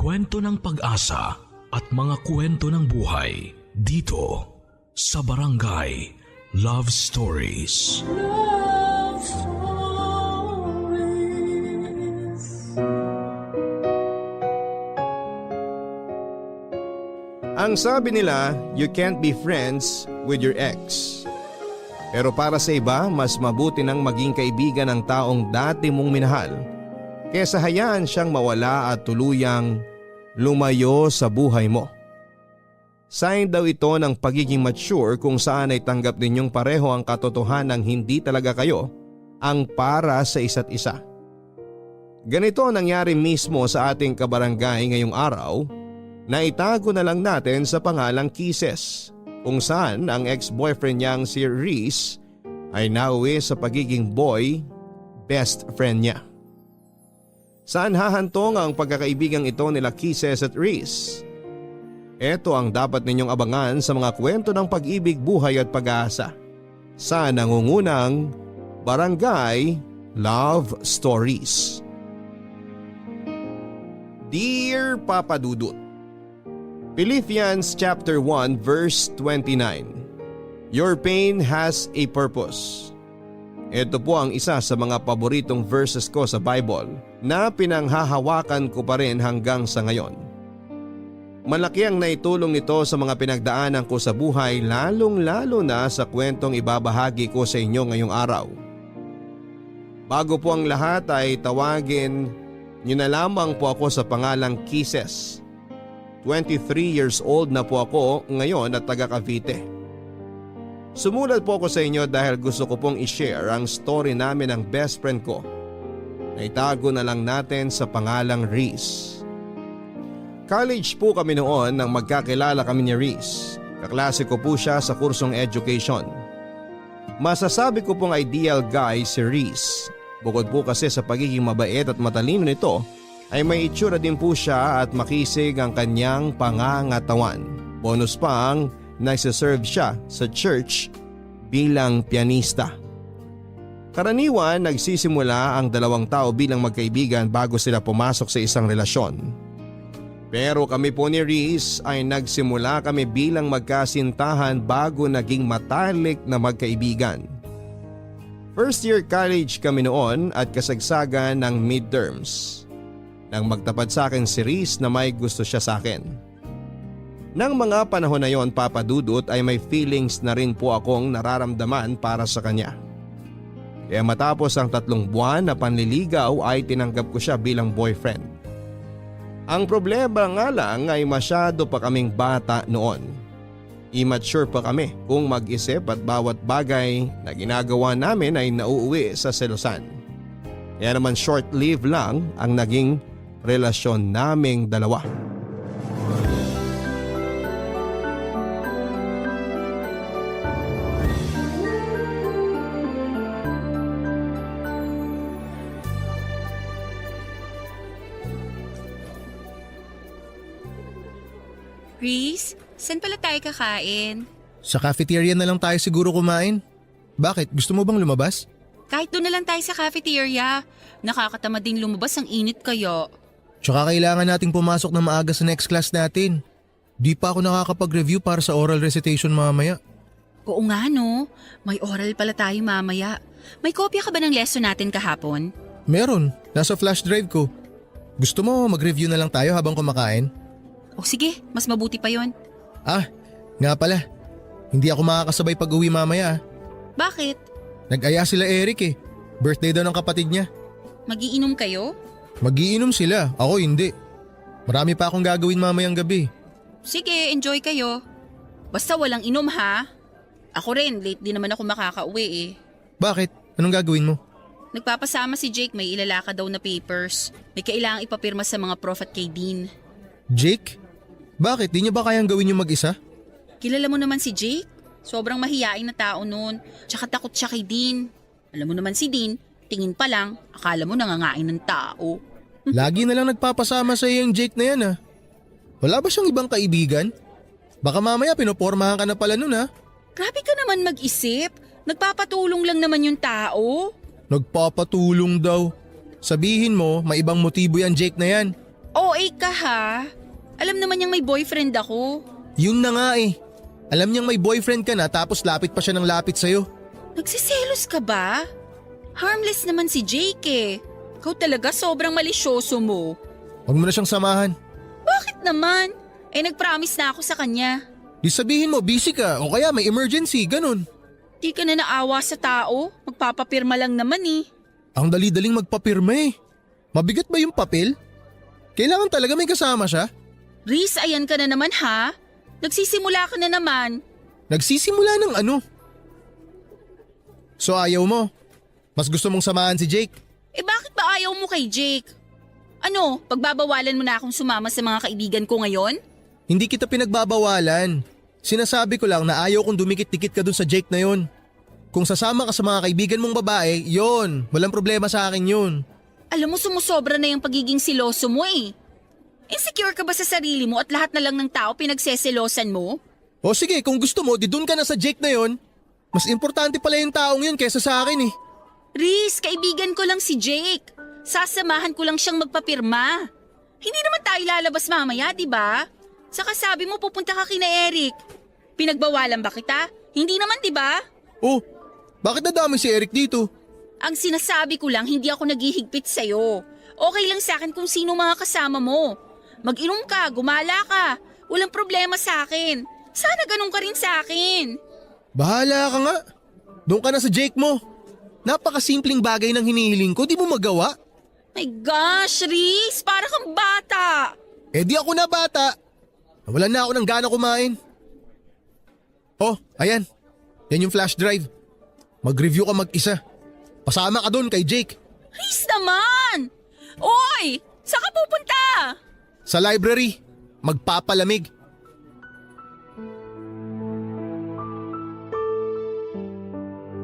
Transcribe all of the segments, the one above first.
kwento ng pag-asa at mga kwento ng buhay dito sa Barangay Love Stories. Love Stories. Ang sabi nila, you can't be friends with your ex. Pero para sa iba, mas mabuti nang maging kaibigan ng taong dati mong minahal kesa hayaan siyang mawala at tuluyang lumayo sa buhay mo. Sign daw ito ng pagiging mature kung saan ay tanggap ninyong pareho ang katotohanan ng hindi talaga kayo ang para sa isa't isa. Ganito ang nangyari mismo sa ating kabarangay ngayong araw na itago na lang natin sa pangalang Kisses, kung saan ang ex-boyfriend niyang si Reese ay nauwi sa pagiging boy best friend niya. Saan hahantong ang pagkakaibigang ito nila Kisses at Reese? Ito ang dapat ninyong abangan sa mga kwento ng pag-ibig, buhay at pag-asa sa nangungunang Barangay Love Stories. Dear Papa Dudut, Philippians chapter 1 verse 29. Your pain has a purpose. Ito po ang isa sa mga paboritong verses ko sa Bible na pinanghahawakan ko pa rin hanggang sa ngayon. Malaki ang naitulong nito sa mga pinagdaanan ko sa buhay, lalong-lalo na sa kwentong ibabahagi ko sa inyo ngayong araw. Bago po ang lahat ay tawagin niyo na lamang po ako sa pangalang Kisses. 23 years old na po ako ngayon at taga Cavite. Sumulat po ako sa inyo dahil gusto ko pong i-share ang story namin ng best friend ko na itago na lang natin sa pangalang Reese. College po kami noon nang magkakilala kami ni Reese. Kaklase ko po siya sa kursong education. Masasabi ko pong ideal guy si Reese. Bukod po kasi sa pagiging mabait at matalino nito, ay may itsura din po siya at makisig ang kanyang pangangatawan. Bonus pa ang nagsiserve siya sa church bilang pianista. Karaniwan nagsisimula ang dalawang tao bilang magkaibigan bago sila pumasok sa isang relasyon. Pero kami po ni Reese ay nagsimula kami bilang magkasintahan bago naging matalik na magkaibigan. First year college kami noon at kasagsagan ng midterms. Nang magtapat sa akin si Reese na may gusto siya sa akin. Nang mga panahon na yon, Papa Dudut, ay may feelings na rin po akong nararamdaman para sa kanya. Kaya matapos ang 3 buwan na panliligaw ay tinanggap ko siya bilang boyfriend. Ang problema nga lang ay masyado pa kaming bata noon. Immature pa kami kung mag-isip at bawat bagay na ginagawa namin ay nauuwi sa selosan. Kaya naman short-lived lang ang naging relasyon naming dalawa. Reese, saan pala tayo kakain? Sa cafeteria na lang tayo siguro kumain. Bakit? Gusto mo bang lumabas? Kahit doon na lang tayo sa cafeteria. Nakakatamad din lumabas, ang init kaya. Tsaka kailangan nating pumasok na maaga sa next class natin. Di pa ako nakakapag-review para sa oral recitation mamaya. Oo nga no, may oral pala tayo mamaya. May kopya ka ba ng lesson natin kahapon? Meron, nasa flash drive ko. Gusto mo mag-review na lang tayo habang kumakain? O sige, mas mabuti pa yon. Ah, nga pala. Hindi ako makakasabay pag-uwi mamaya. Bakit? Nag-aya sila Eric eh. Birthday daw ng kapatid niya. Magiinom kayo? Magiinom sila, ako hindi. Marami pa akong gagawin mamayang gabi. Sige, enjoy kayo. Basta walang inom ha. Ako rin, late din naman ako makakauwi eh. Bakit? Anong gagawin mo? Nagpapasama si Jake, may ilalaka daw na papers. May kailangang ipapirma sa mga prof at kay Dean. Jake? Bakit? Di niya ba kayang gawin yung mag-isa? Kilala mo naman si Jake? Sobrang mahiyain na tao nun. Tsaka takot siya kay Dean. Alam mo naman si Dean, tingin pa lang, akala mo nangangain ng tao. Lagi na lang nagpapasama sa iyo yung Jake na yan ah. Wala ba siyang ibang kaibigan? Baka mamaya pinopormahan ka na pala nun ah. Grabe ka naman mag-isip. Nagpapatulong lang naman yung tao. Nagpapatulong daw. Sabihin mo, may ibang motibo yan Jake na yan. OA ka ha? Alam naman niyang may boyfriend ako. Yun na nga eh. Alam niyang may boyfriend ka na tapos lapit pa siya ng lapit sa'yo. Nagsiselos ka ba? Harmless naman si Jake eh. Ikaw talaga sobrang malisyoso mo. Huwag mo na siyang samahan. Bakit naman? Nag-promise na ako sa kanya. Di sabihin mo busy ka o kaya may emergency, ganun. Di ka na naawa sa tao. Magpapapirma lang naman eh. Ang dali-daling magpapirma eh. Mabigat ba yung papel? Kailangan talaga may kasama siya? Riz, ayan ka na naman ha? Nagsisimula ka na naman. Nagsisimula ng ano? So ayaw mo? Mas gusto mong samahan si Jake? Bakit ba ayaw mo kay Jake? Ano, pagbabawalan mo na akong sumama sa mga kaibigan ko ngayon? Hindi kita pinagbabawalan. Sinasabi ko lang na ayaw kong dumikit-dikit ka dun sa Jake na yon. Kung sasama ka sa mga kaibigan mong babae, yon, walang problema sa akin yun. Alam mo, sumusobra na yung pagiging siloso mo eh. Insecure ka ba sa sarili mo at lahat na lang ng tao pinagseselosan mo? O sige, kung gusto mo, di dun ka na sa Jake na yon. Mas importante pala yung taong yun kaysa sa akin eh. Riz, kaibigan ko lang si Jake. Sasamahan ko lang siyang magpapirma. Hindi naman tayo lalabas mamaya, di ba? Saka sabi mo pupunta ka kina Eric. Pinagbawalan ba kita? Hindi naman, di ba? Oh, bakit nadami si Eric dito? Ang sinasabi ko lang, hindi ako naghihigpit sa'yo. Okay lang sa akin kung sino mga kasama mo. Mag-inom ka, gumala ka. Walang problema sa akin. Sana ganun ka rin sa akin. Bahala ka nga. Doon ka na sa Jake mo. Napakasimpleng bagay ng hinihiling ko, di mo magawa? My gosh, Riz, para kang bata. Di ako na bata. Nawalan na ako ng gana kumain. Oh, ayan. Yan yung flash drive. Mag-review ka mag-isa. Pasama ka doon kay Jake. Riz naman! Oy! Saan ka pupunta? Sa library. Magpapalamig.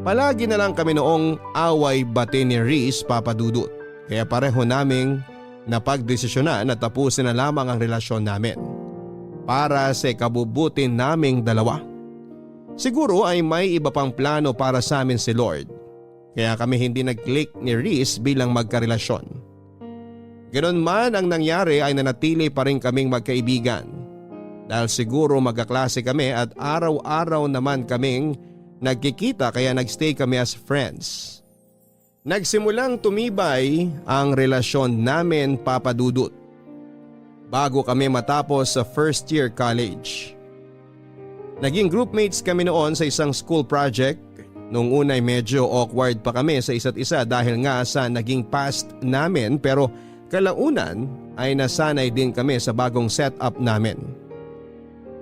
Palagi na lang kami noong away bate ni Riz, Papa Dudut. Kaya pareho naming napagdesisyonan na tapusin na lamang ang relasyon namin. Para sa kabubuti naming dalawa. Siguro ay may iba pang plano para sa amin si Lord. Kaya kami hindi nag-click ni Riz bilang magkarelasyon. Ganon man ang nangyari ay nanatili pa rin kaming magkaibigan. Dahil siguro magkaklase kami at araw-araw naman kaming nagkikita kaya nagstay kami as friends. Nagsimulang tumibay ang relasyon namin, Papa Dudut. Bago kami matapos sa first year college. Naging groupmates kami noon sa isang school project. Nung unay medyo awkward pa kami sa isa't isa dahil nga sa naging past namin pero kalaunan ay nasanay din kami sa bagong setup namin.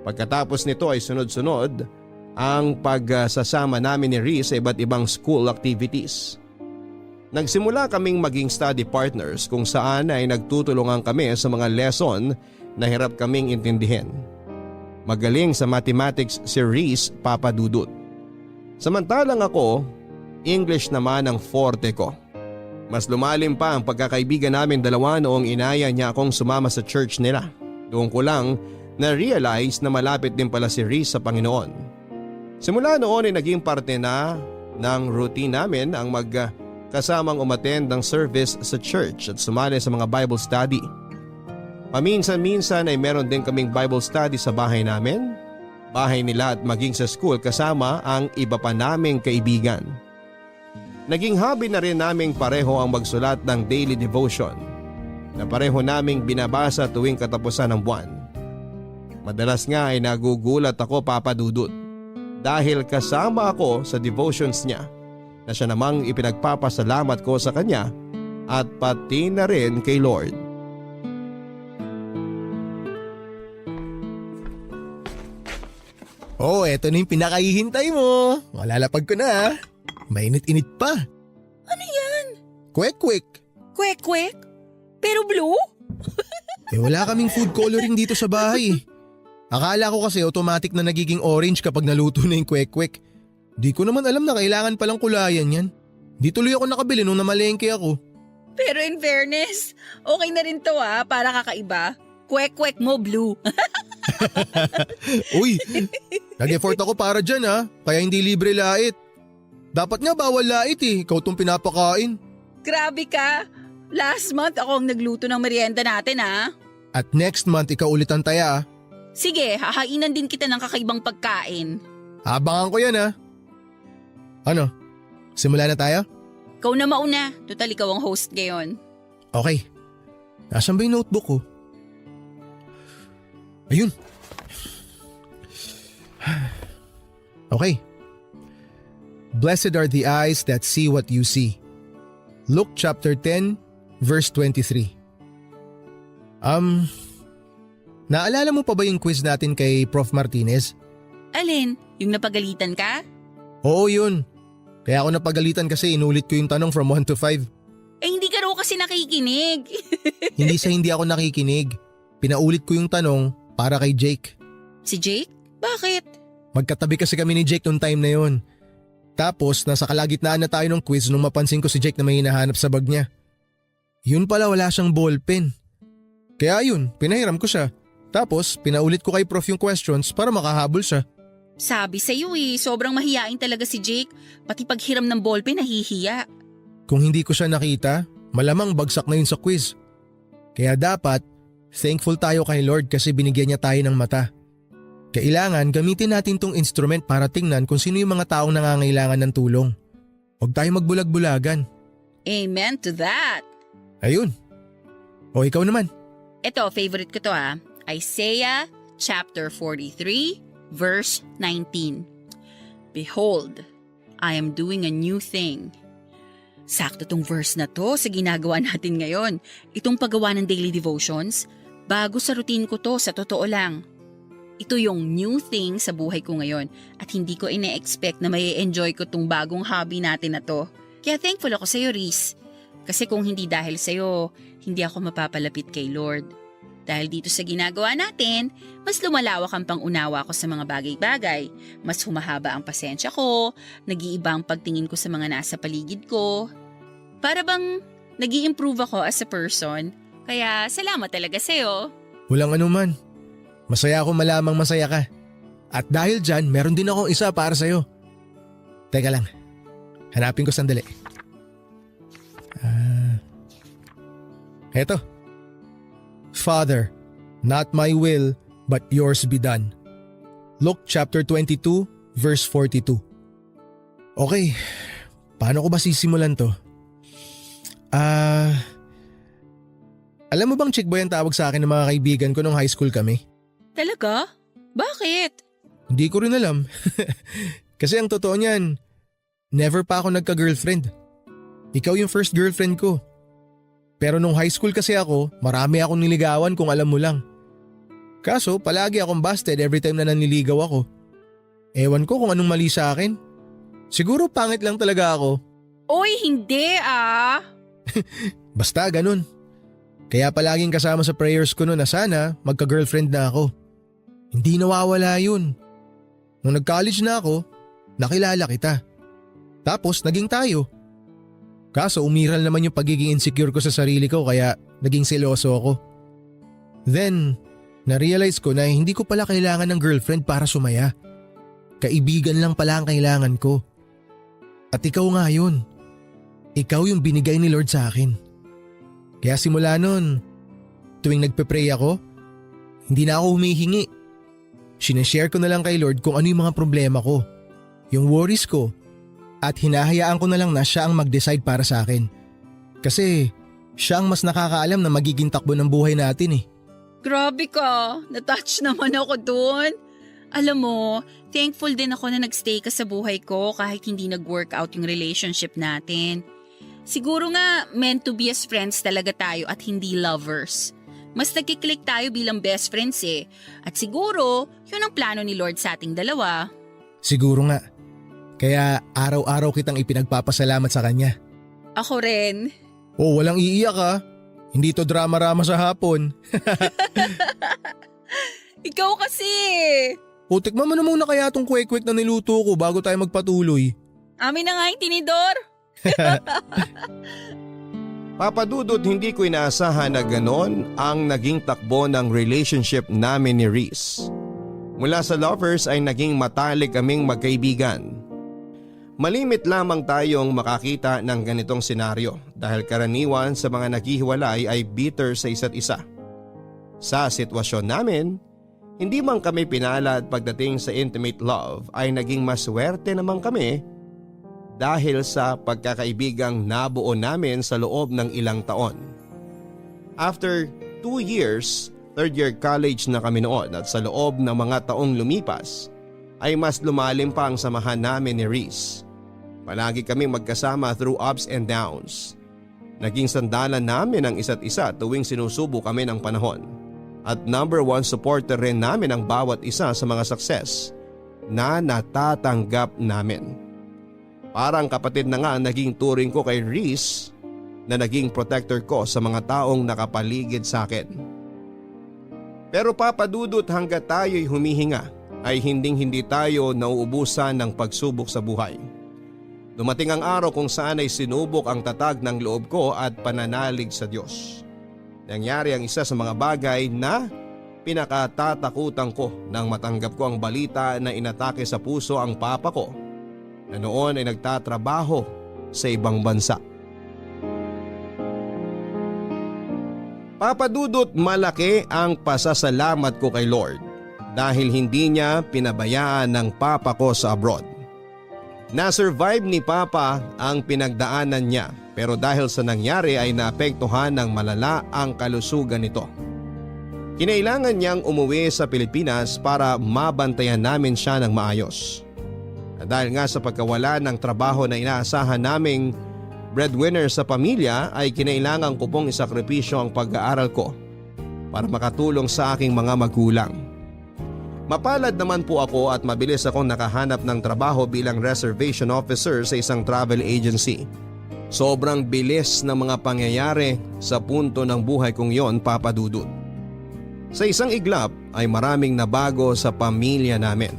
Pagkatapos nito ay sunod-sunod ang pagsasama namin ni Riz sa iba't ibang school activities. Nagsimula kaming maging study partners kung saan ay nagtutulungan kami sa mga lesson na hirap kaming intindihin. Magaling sa mathematics si Riz, Papa Dudut. Samantalang ako, English naman ang forte ko. Mas lumalim pa ang pagkakaibigan namin dalawa noong inaya niya akong sumama sa church nila. Doon ko lang na-realize na malapit din pala si Riz sa Panginoon. Simula noon ay naging parte na ng routine namin ang magkasamang umattend ng service sa church at sumali sa mga Bible study. Paminsan-minsan ay meron din kaming Bible study sa bahay namin, bahay nila at maging sa school kasama ang iba pa naming kaibigan. Naging hobby na rin naming pareho ang magsulat ng daily devotion na pareho naming binabasa tuwing katapusan ng buwan. Madalas nga ay nagugulat ako, Papa Dudut, dahil kasama ako sa devotions niya na siya namang ipinagpapasalamat ko sa kanya at pati na rin kay Lord. Oh, eto na yung pinakahihintay mo. Malalapag ko na. Mainit-init pa. Ano yan? Kwek-kwek. Kwek-kwek? Pero blue? Wala kaming food coloring dito sa bahay. Akala ko kasi automatic na nagiging orange kapag naluto na yung kwek-kwek. Di ko naman alam na kailangan palang kulayan yan. Di tuloy ako nakabili nung namalengke ako. Pero in fairness, okay na rin to para kakaiba. Kwek-kwek mo blue. Uy, nag-effort ako para dyan kaya hindi libre lait. Dapat nga bawal lait ikaw tong pinapakain. Grabe ka. Last month ako ang nagluto ng merienda natin At next month ikaw ulit ang taya Sige, hahainan din kita ng kakaibang pagkain. Abangan ko yan Ano? Simula na tayo? Ikaw na mauna, total ikaw ang host ngayon. Okay. Nasaan ba yung notebook ko? Ayun. Okay. Blessed are the eyes that see what you see. Luke chapter 10, verse 23. Naalala mo pa ba yung quiz natin kay Prof. Martinez? Alin? Yung napagalitan ka? Oo yun. Kaya ako napagalitan kasi inulit ko yung tanong from 1 to 5. Hindi ka raw kasi nakikinig. Hindi ako nakikinig. Pinaulit ko yung tanong para kay Jake. Si Jake? Bakit? Magkatabi kasi kami ni Jake nung time na yun. Tapos nasa kalagitnaan na tayo ng quiz nung mapansin ko si Jake na may hinahanap sa bag niya. Yun pala wala siyang ballpen. Kaya yun, pinahiram ko siya. Tapos pinaulit ko kay Prof yung questions para makahabol siya. Sabi sa'yo sobrang mahiyain talaga si Jake. Pati paghiram ng ballpen nahihiya. Kung hindi ko siya nakita, malamang bagsak na yun sa quiz. Kaya dapat, thankful tayo kay Lord kasi binigyan niya tayo ng mata. Kailangan gamitin natin tong instrument para tingnan kung sino yung mga taong nangangailangan ng tulong. Huwag tayo magbulag-bulagan. Amen to that. Ayun. O ikaw naman. Ito, favorite ko to Isaiah chapter 43 verse 19. Behold, I am doing a new thing. Sakto tong verse na to sa ginagawa natin ngayon. Itong paggawa ng daily devotions, bago sa routine ko to, sa totoo lang. Ito yung new thing sa buhay ko ngayon at hindi ko ine-expect na may enjoy ko tong bagong hobby natin na to. Kaya thankful ako sa'yo, Reese. Kasi kung hindi dahil sa'yo, hindi ako mapapalapit kay Lord. Dahil dito sa ginagawa natin, mas lumalawak ang pangunawa ko sa mga bagay-bagay. Mas humahaba ang pasensya ko, nag-iiba ang pagtingin ko sa mga nasa paligid ko. Para bang nag-i-improve ako as a person. Kaya salamat talaga sa'yo. Walang anuman. Masaya ako malamang masaya ka. At dahil dyan, meron din akong isa para sa'yo. Teka lang. Hanapin ko sandali. Eto. Father, not my will, but yours be done. Luke chapter 22, verse 42. Okay, paano ko ba sisimulan to? Alam mo bang chick boy ang tawag sa akin ng mga kaibigan ko nung high school kami? Talaga? Bakit? Hindi ko rin alam. Kasi ang totoo niyan, never pa ako nagka-girlfriend. Ikaw yung first girlfriend ko. Pero nung high school kasi ako, marami akong niligawan kung alam mo lang. Kaso palagi akong busted every time na naniligaw ako. Ewan ko kung anong mali sa akin. Siguro pangit lang talaga ako. Oy, hindi Basta ganun. Kaya palaging kasama sa prayers ko noon na sana magka-girlfriend na ako. Hindi nawawala yun. Nung nag-college na ako, nakilala kita. Tapos naging tayo. Kaso umiral naman yung pagiging insecure ko sa sarili ko kaya naging seloso ako. Then, na-realize ko na hindi ko pala kailangan ng girlfriend para sumaya. Kaibigan lang pala ang kailangan ko. At ikaw nga yun. Ikaw yung binigay ni Lord sa akin. Kaya simula nun, tuwing nagpe-pray ako, hindi na ako humihingi. Sinashare ko na lang kay Lord kung ano yung mga problema ko, yung worries ko, at hinahayaan ko na lang na siya ang mag-decide para sa akin. Kasi siya ang mas nakakaalam na magiging takbo ng buhay natin Grabe ka, natouch naman ako dun. Alam mo, thankful din ako na nagstay ka sa buhay ko kahit hindi nag-work out yung relationship natin. Siguro nga meant to be as friends talaga tayo at hindi lovers. Mas nagkiklik tayo bilang best friends At siguro, yun ang plano ni Lord sa ating dalawa. Siguro nga. Kaya araw-araw kitang ipinagpapasalamat sa kanya. Ako rin. Oh, walang iiyak Hindi to drama-rama sa hapon. Ikaw kasi. O, tikman mo na muna kaya tong kwek-kwek na niluto ko bago tayo magpatuloy. Amin na nga yung tinidor. Papa Dudut, hindi ko inaasahan na ganon ang naging takbo ng relationship namin ni Reese. Mula sa lovers ay naging matalik kaming magkaibigan. Malimit lamang tayong makakita ng ganitong senaryo dahil karaniwan sa mga naghihiwalay ay bitter sa isa't isa. Sa sitwasyon namin, hindi man kami pinalad pagdating sa intimate love ay naging maswerte naman kami dahil sa pagkakaibigang nabuo namin sa loob ng ilang taon. After 2 years, third year college na kami noon at sa loob ng mga taong lumipas ay mas lumalim pa ang samahan namin ni Reese. Palagi kami magkasama through ups and downs. Naging sandalan namin ang isa't isa tuwing sinusubo kami ng panahon. At number 1 supporter rin namin ang bawat isa sa mga success na natatanggap namin. Parang kapatid na nga ang naging turing ko kay Reese na naging protector ko sa mga taong nakapaligid sa akin. Pero papadudot hanggat tayo'y humihinga ay hindi tayo nauubusan ng pagsubok sa buhay. Dumating ang araw kung saan ay sinubok ang tatag ng loob ko at pananalig sa Diyos. Nangyari ang isa sa mga bagay na pinakatatakutan ko nang matanggap ko ang balita na inatake sa puso ang papa ko na noon ay nagtatrabaho sa ibang bansa. Papadudot, malaki ang pasasalamat ko kay Lord dahil hindi niya pinabayaan ng papa ko sa abroad. Na-survive ni Papa ang pinagdaanan niya pero dahil sa nangyari ay naapektuhan ng malala ang kalusugan nito. Kinailangan niyang umuwi sa Pilipinas para mabantayan namin siya ng maayos. At dahil nga sa pagkawala ng trabaho na inaasahan naming breadwinner sa pamilya ay kinailangan ko pong isakripisyo ang pag-aaral ko para makatulong sa aking mga magulang. Mapalad naman po ako at mabilis akong nakahanap ng trabaho bilang reservation officer sa isang travel agency. Sobrang bilis ng mga pangyayari sa punto ng buhay kong yon, papadudod. Sa isang iglap ay maraming nabago sa pamilya namin.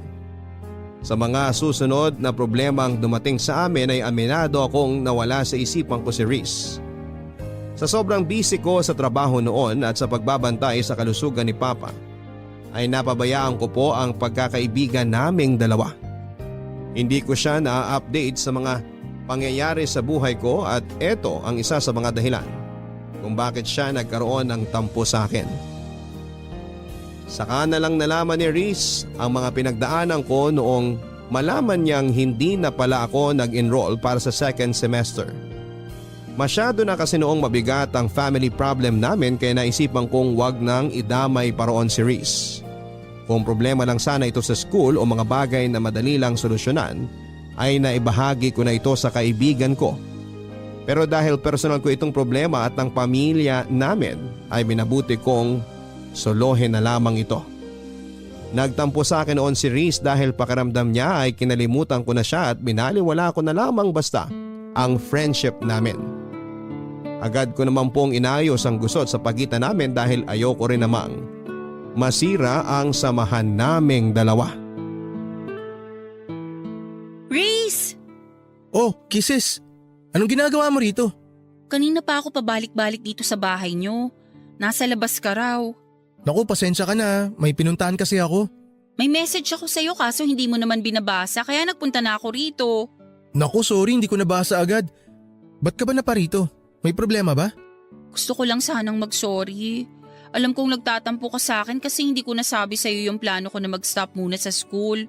Sa mga susunod na problemang dumating sa amin ay aminado akong nawala sa isipan ko si Reese. Sa sobrang busy ko sa trabaho noon at sa pagbabantay sa kalusugan ni Papa, ay napabayaan ko po ang pagkakaibigan naming dalawa. Hindi ko siya na-update sa mga pangyayari sa buhay ko at eto ang isa sa mga dahilan kung bakit siya nagkaroon ng tampo sa akin. Saka na lang nalaman ni Reese ang mga pinagdaanan ko noong malaman niyang hindi na pala ako nag-enroll para sa second semester. Masyado na kasi noong mabigat ang family problem namin kaya naisipan kong wag nang idamay pa roon si Reese. Kung problema lang sana ito sa school o mga bagay na madali lang solusyonan, ay naibahagi ko na ito sa kaibigan ko. Pero dahil personal ko itong problema at ng pamilya namin, ay minabuti kong solohin na lamang ito. Nagtampo sa akin noon si Reese dahil pakiramdam niya ay kinalimutan ko na siya at binaliwala ko na lamang basta ang friendship namin. Agad ko naman pong inayos ang gusot sa pagitan namin dahil ayoko rin namang masira ang samahan naming dalawa. Reese! Oh, Kisses! Anong ginagawa mo rito? Kanina pa ako pabalik-balik dito sa bahay niyo. Nasa labas ka raw. Naku, pasensya ka na. May pinuntahan kasi ako. May message ako sa'yo kaso hindi mo naman binabasa kaya nagpunta na ako rito. Naku, sorry, hindi ko nabasa agad. Ba't ka ba na pa rito? May problema ba? Gusto ko lang sanang mag-sorry. Alam kong nagtatampo ka sa akin kasi hindi ko nasabi sa'yo yung plano ko na mag-stop muna sa school.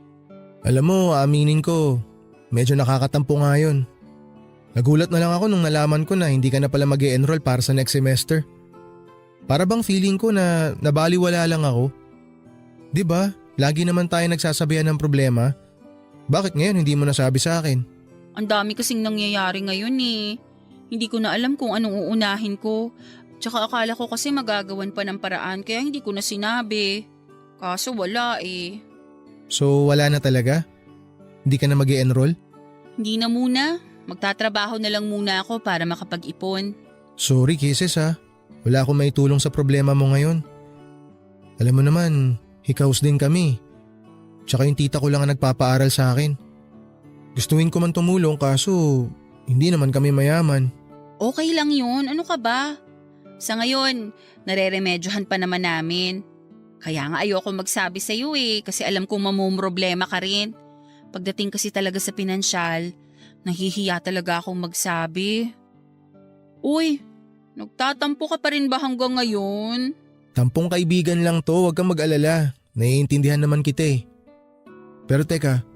Alam mo, aminin ko, medyo nakakatampo nga yun. Nagulat na lang ako nung nalaman ko na hindi ka na pala mag-e-enroll para sa next semester. Para bang feeling ko na nabaliwala lang ako. 'Di ba? Lagi naman tayo nagsasabihan ng problema. Bakit ngayon hindi mo nasabi sa akin? Ang dami kasing nangyayari ngayon eh. Hindi ko na alam kung anong uunahin ko. Tsaka akala ko kasi magagawan pa ng paraan kaya hindi ko na sinabi. Kaso wala eh. So wala na talaga? Hindi ka na mag-e-enroll? Hindi na muna. Magtatrabaho na lang muna ako para makapag-ipon. Sorry Kisses ha. Wala akong maitulong sa problema mo ngayon. Alam mo naman, hikaos din kami. Tsaka yung tita ko lang ang nagpapaaral sa akin. Gustuin ko man tumulong kaso hindi naman kami mayaman. Okay lang yun. Ano ka ba? Sa ngayon, nareremedyohan pa naman namin. Kaya nga ayoko magsabi sa iyo eh kasi alam kong mamumroblema ka rin. Pagdating kasi talaga sa pinansyal, nahihiya talaga akong magsabi. Uy, nagtatampo ka pa rin ba hanggang ngayon? Tampong kaibigan lang to, huwag kang mag-alala. Naiintindihan naman kita eh. Pero teka,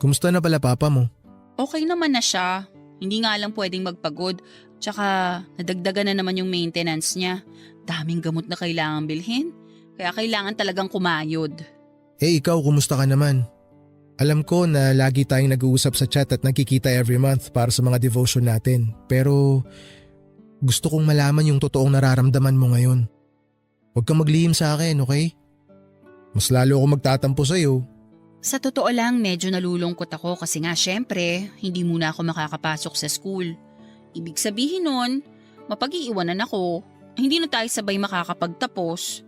kumusta na pala papa mo? Okay naman na siya. Hindi nga lang pwedeng magpagod. Tsaka nadagdagan na naman yung maintenance niya. Daming gamot na kailangan bilhin. Kaya kailangan talagang kumayod. Eh ikaw, kumusta ka naman? Alam ko na lagi tayong nag-uusap sa chat at nagkikita every month para sa mga devotion natin. Pero gusto kong malaman yung totoong nararamdaman mo ngayon. Huwag kang maglihim sa akin, okay? Mas lalo ako magtatampo sa'yo. Sa totoo lang, medyo nalulungkot ako kasi nga syempre, hindi muna ako makakapasok sa school. Ibig sabihin nun, mapag-iiwanan ako. Hindi na tayo sabay makakapagtapos.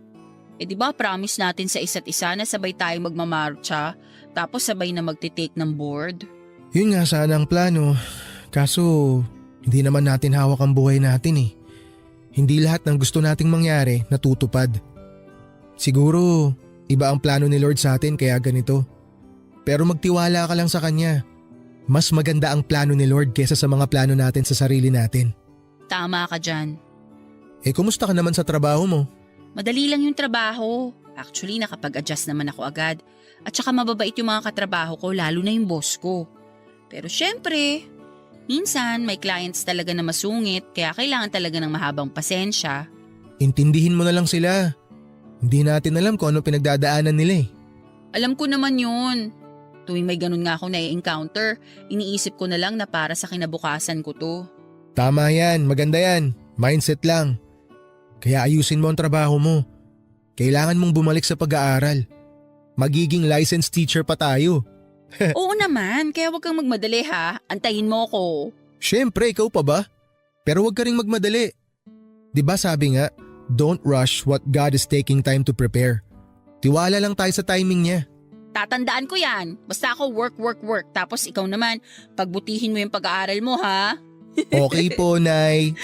Eh di ba promise natin sa isa't isa na sabay tayo magmamarcha, tapos sabay na magtitake ng board? Yun nga sana ang plano. Kaso hindi naman natin hawak ang buhay natin eh. Hindi lahat ng gusto nating mangyari natutupad. Siguro iba ang plano ni Lord sa atin kaya ganito. Pero magtiwala ka lang sa Kanya. Mas maganda ang plano ni Lord kesa sa mga plano natin sa sarili natin. Tama ka dyan. Eh kumusta ka naman sa trabaho mo? Madali lang yung trabaho. Actually, nakapag-adjust naman ako agad. At saka mababait yung mga katrabaho ko, lalo na yung boss ko. Pero syempre, minsan may clients talaga na masungit, kaya kailangan talaga ng mahabang pasensya. Intindihin mo na lang sila. Hindi natin alam kung ano pinagdadaanan nila eh. Alam ko naman yun. Tuwing may ganun nga ako na-encounter, iniisip ko na lang na para sa kinabukasan ko to. Tama yan, maganda yan. Mindset lang. Kaya ayusin mo ang trabaho mo. Kailangan mong bumalik sa pag-aaral. Magiging licensed teacher pa tayo. Oo naman, kaya wag kang magmadali ha. Antayin mo ko. Siyempre, ikaw pa ba? Pero wag ka ring magmadali. 'Di ba sabi nga, don't rush what God is taking time to prepare. Tiwala lang tayo sa timing niya. Tatandaan ko yan. Basta ako work. Tapos ikaw naman, pagbutihin mo yung pag-aaral mo ha. Okay po, Nay.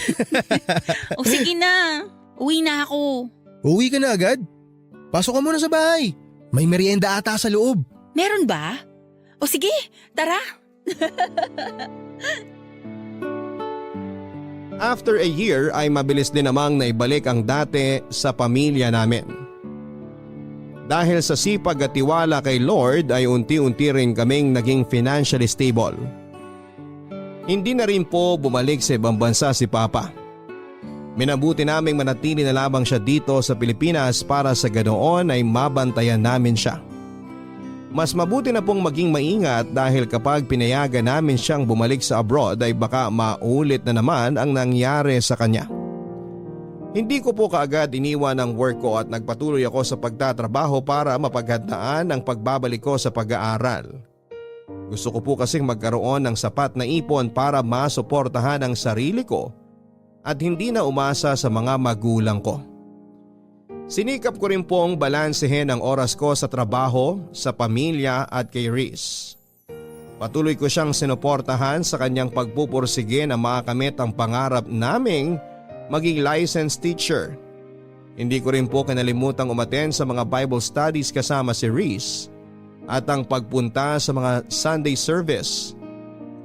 O sige na, uwi na ako. Uwi ka na agad? Pasok ka muna sa bahay. May merienda ata sa loob. Meron ba? O sige, tara. After a year ay mabilis din namang naibalik ang dati sa pamilya namin. Dahil sa sipag at tiwala kay Lord ay unti-unti rin kaming naging financially stable. Hindi na rin po bumalik sa ibang bansa si Papa. Minabuti naming manatili na lamang siya dito sa Pilipinas para sa ganoon ay mabantayan namin siya. Mas mabuti na pong maging maingat dahil kapag pinayagan namin siyang bumalik sa abroad ay baka maulit na naman ang nangyari sa kanya. Hindi ko po kaagad iniwan ang work ko at nagpatuloy ako sa pagtatrabaho para mapaghandaan ang pagbabalik ko sa pag-aaral. Gusto ko po kasing magkaroon ng sapat na ipon para masuportahan ang sarili ko at hindi na umasa sa mga magulang ko. Sinikap ko rin pong balansehin ang oras ko sa trabaho, sa pamilya at kay Riz. Patuloy ko siyang sinuportahan sa kanyang pagpupursige na makamit ang pangarap naming maging licensed teacher. Hindi ko rin po kinalimutang umattend sa mga Bible studies kasama si Riz at ang pagpunta sa mga Sunday service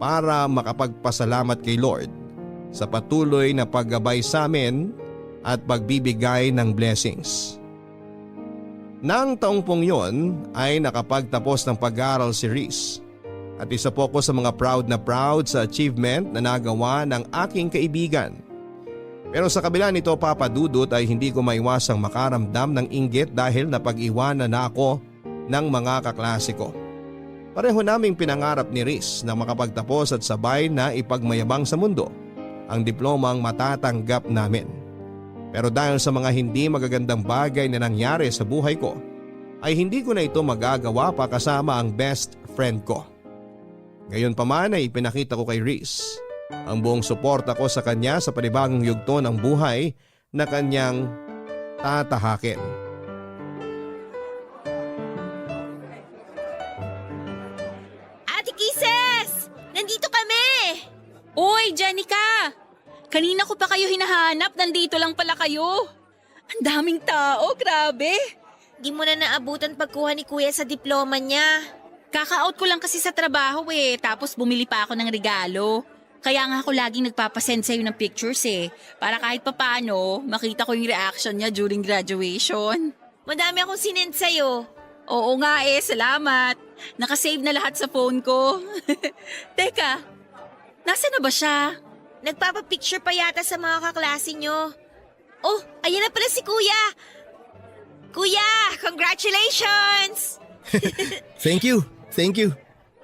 para makapagpasalamat kay Lord sa patuloy na paggabay sa amin at pagbibigay ng blessings. Nang taong pong yon ay nakapagtapos ng pag-aaral si Riz at isa po ko sa mga proud sa achievement na nagawa ng aking kaibigan. Pero sa kabila nito Papa Dudut ay hindi ko maiwasang makaramdam ng inggit dahil napag-iwanan na ako ng mga kaklase ko. Pareho naming pinangarap ni Riz na makapagtapos at sabay na ipagmayabang sa mundo ang diplomang matatanggap namin. Pero dahil sa mga hindi magagandang bagay na nangyari sa buhay ko ay hindi ko na ito magagawa pa kasama ang best friend ko. Gayunpaman ay ipinakita ko kay Riz ang buong suporta ko sa kanya sa panibagong yugto ng buhay na kanyang tatahakin. Ate Kisses! Nandito kami! Uy, Jenica! Kanina ko pa kayo hinahanap, nandito lang pala kayo. Ang daming tao, grabe. Di mo na naabutan pagkuha ni Kuya sa diploma niya. Kaka-out ko lang kasi sa trabaho tapos bumili pa ako ng regalo. Kaya nga ako laging nagpapasend sa'yo ng pictures para kahit papaano makita ko yung reaction niya during graduation. Madami akong sinend sa'yo. Oo nga salamat. Nakasave na lahat sa phone ko. Teka, nasa na ba siya? Nagpapapicture pa yata sa mga kaklase nyo. Oh, ayan na pala si Kuya. Kuya, congratulations! Thank you.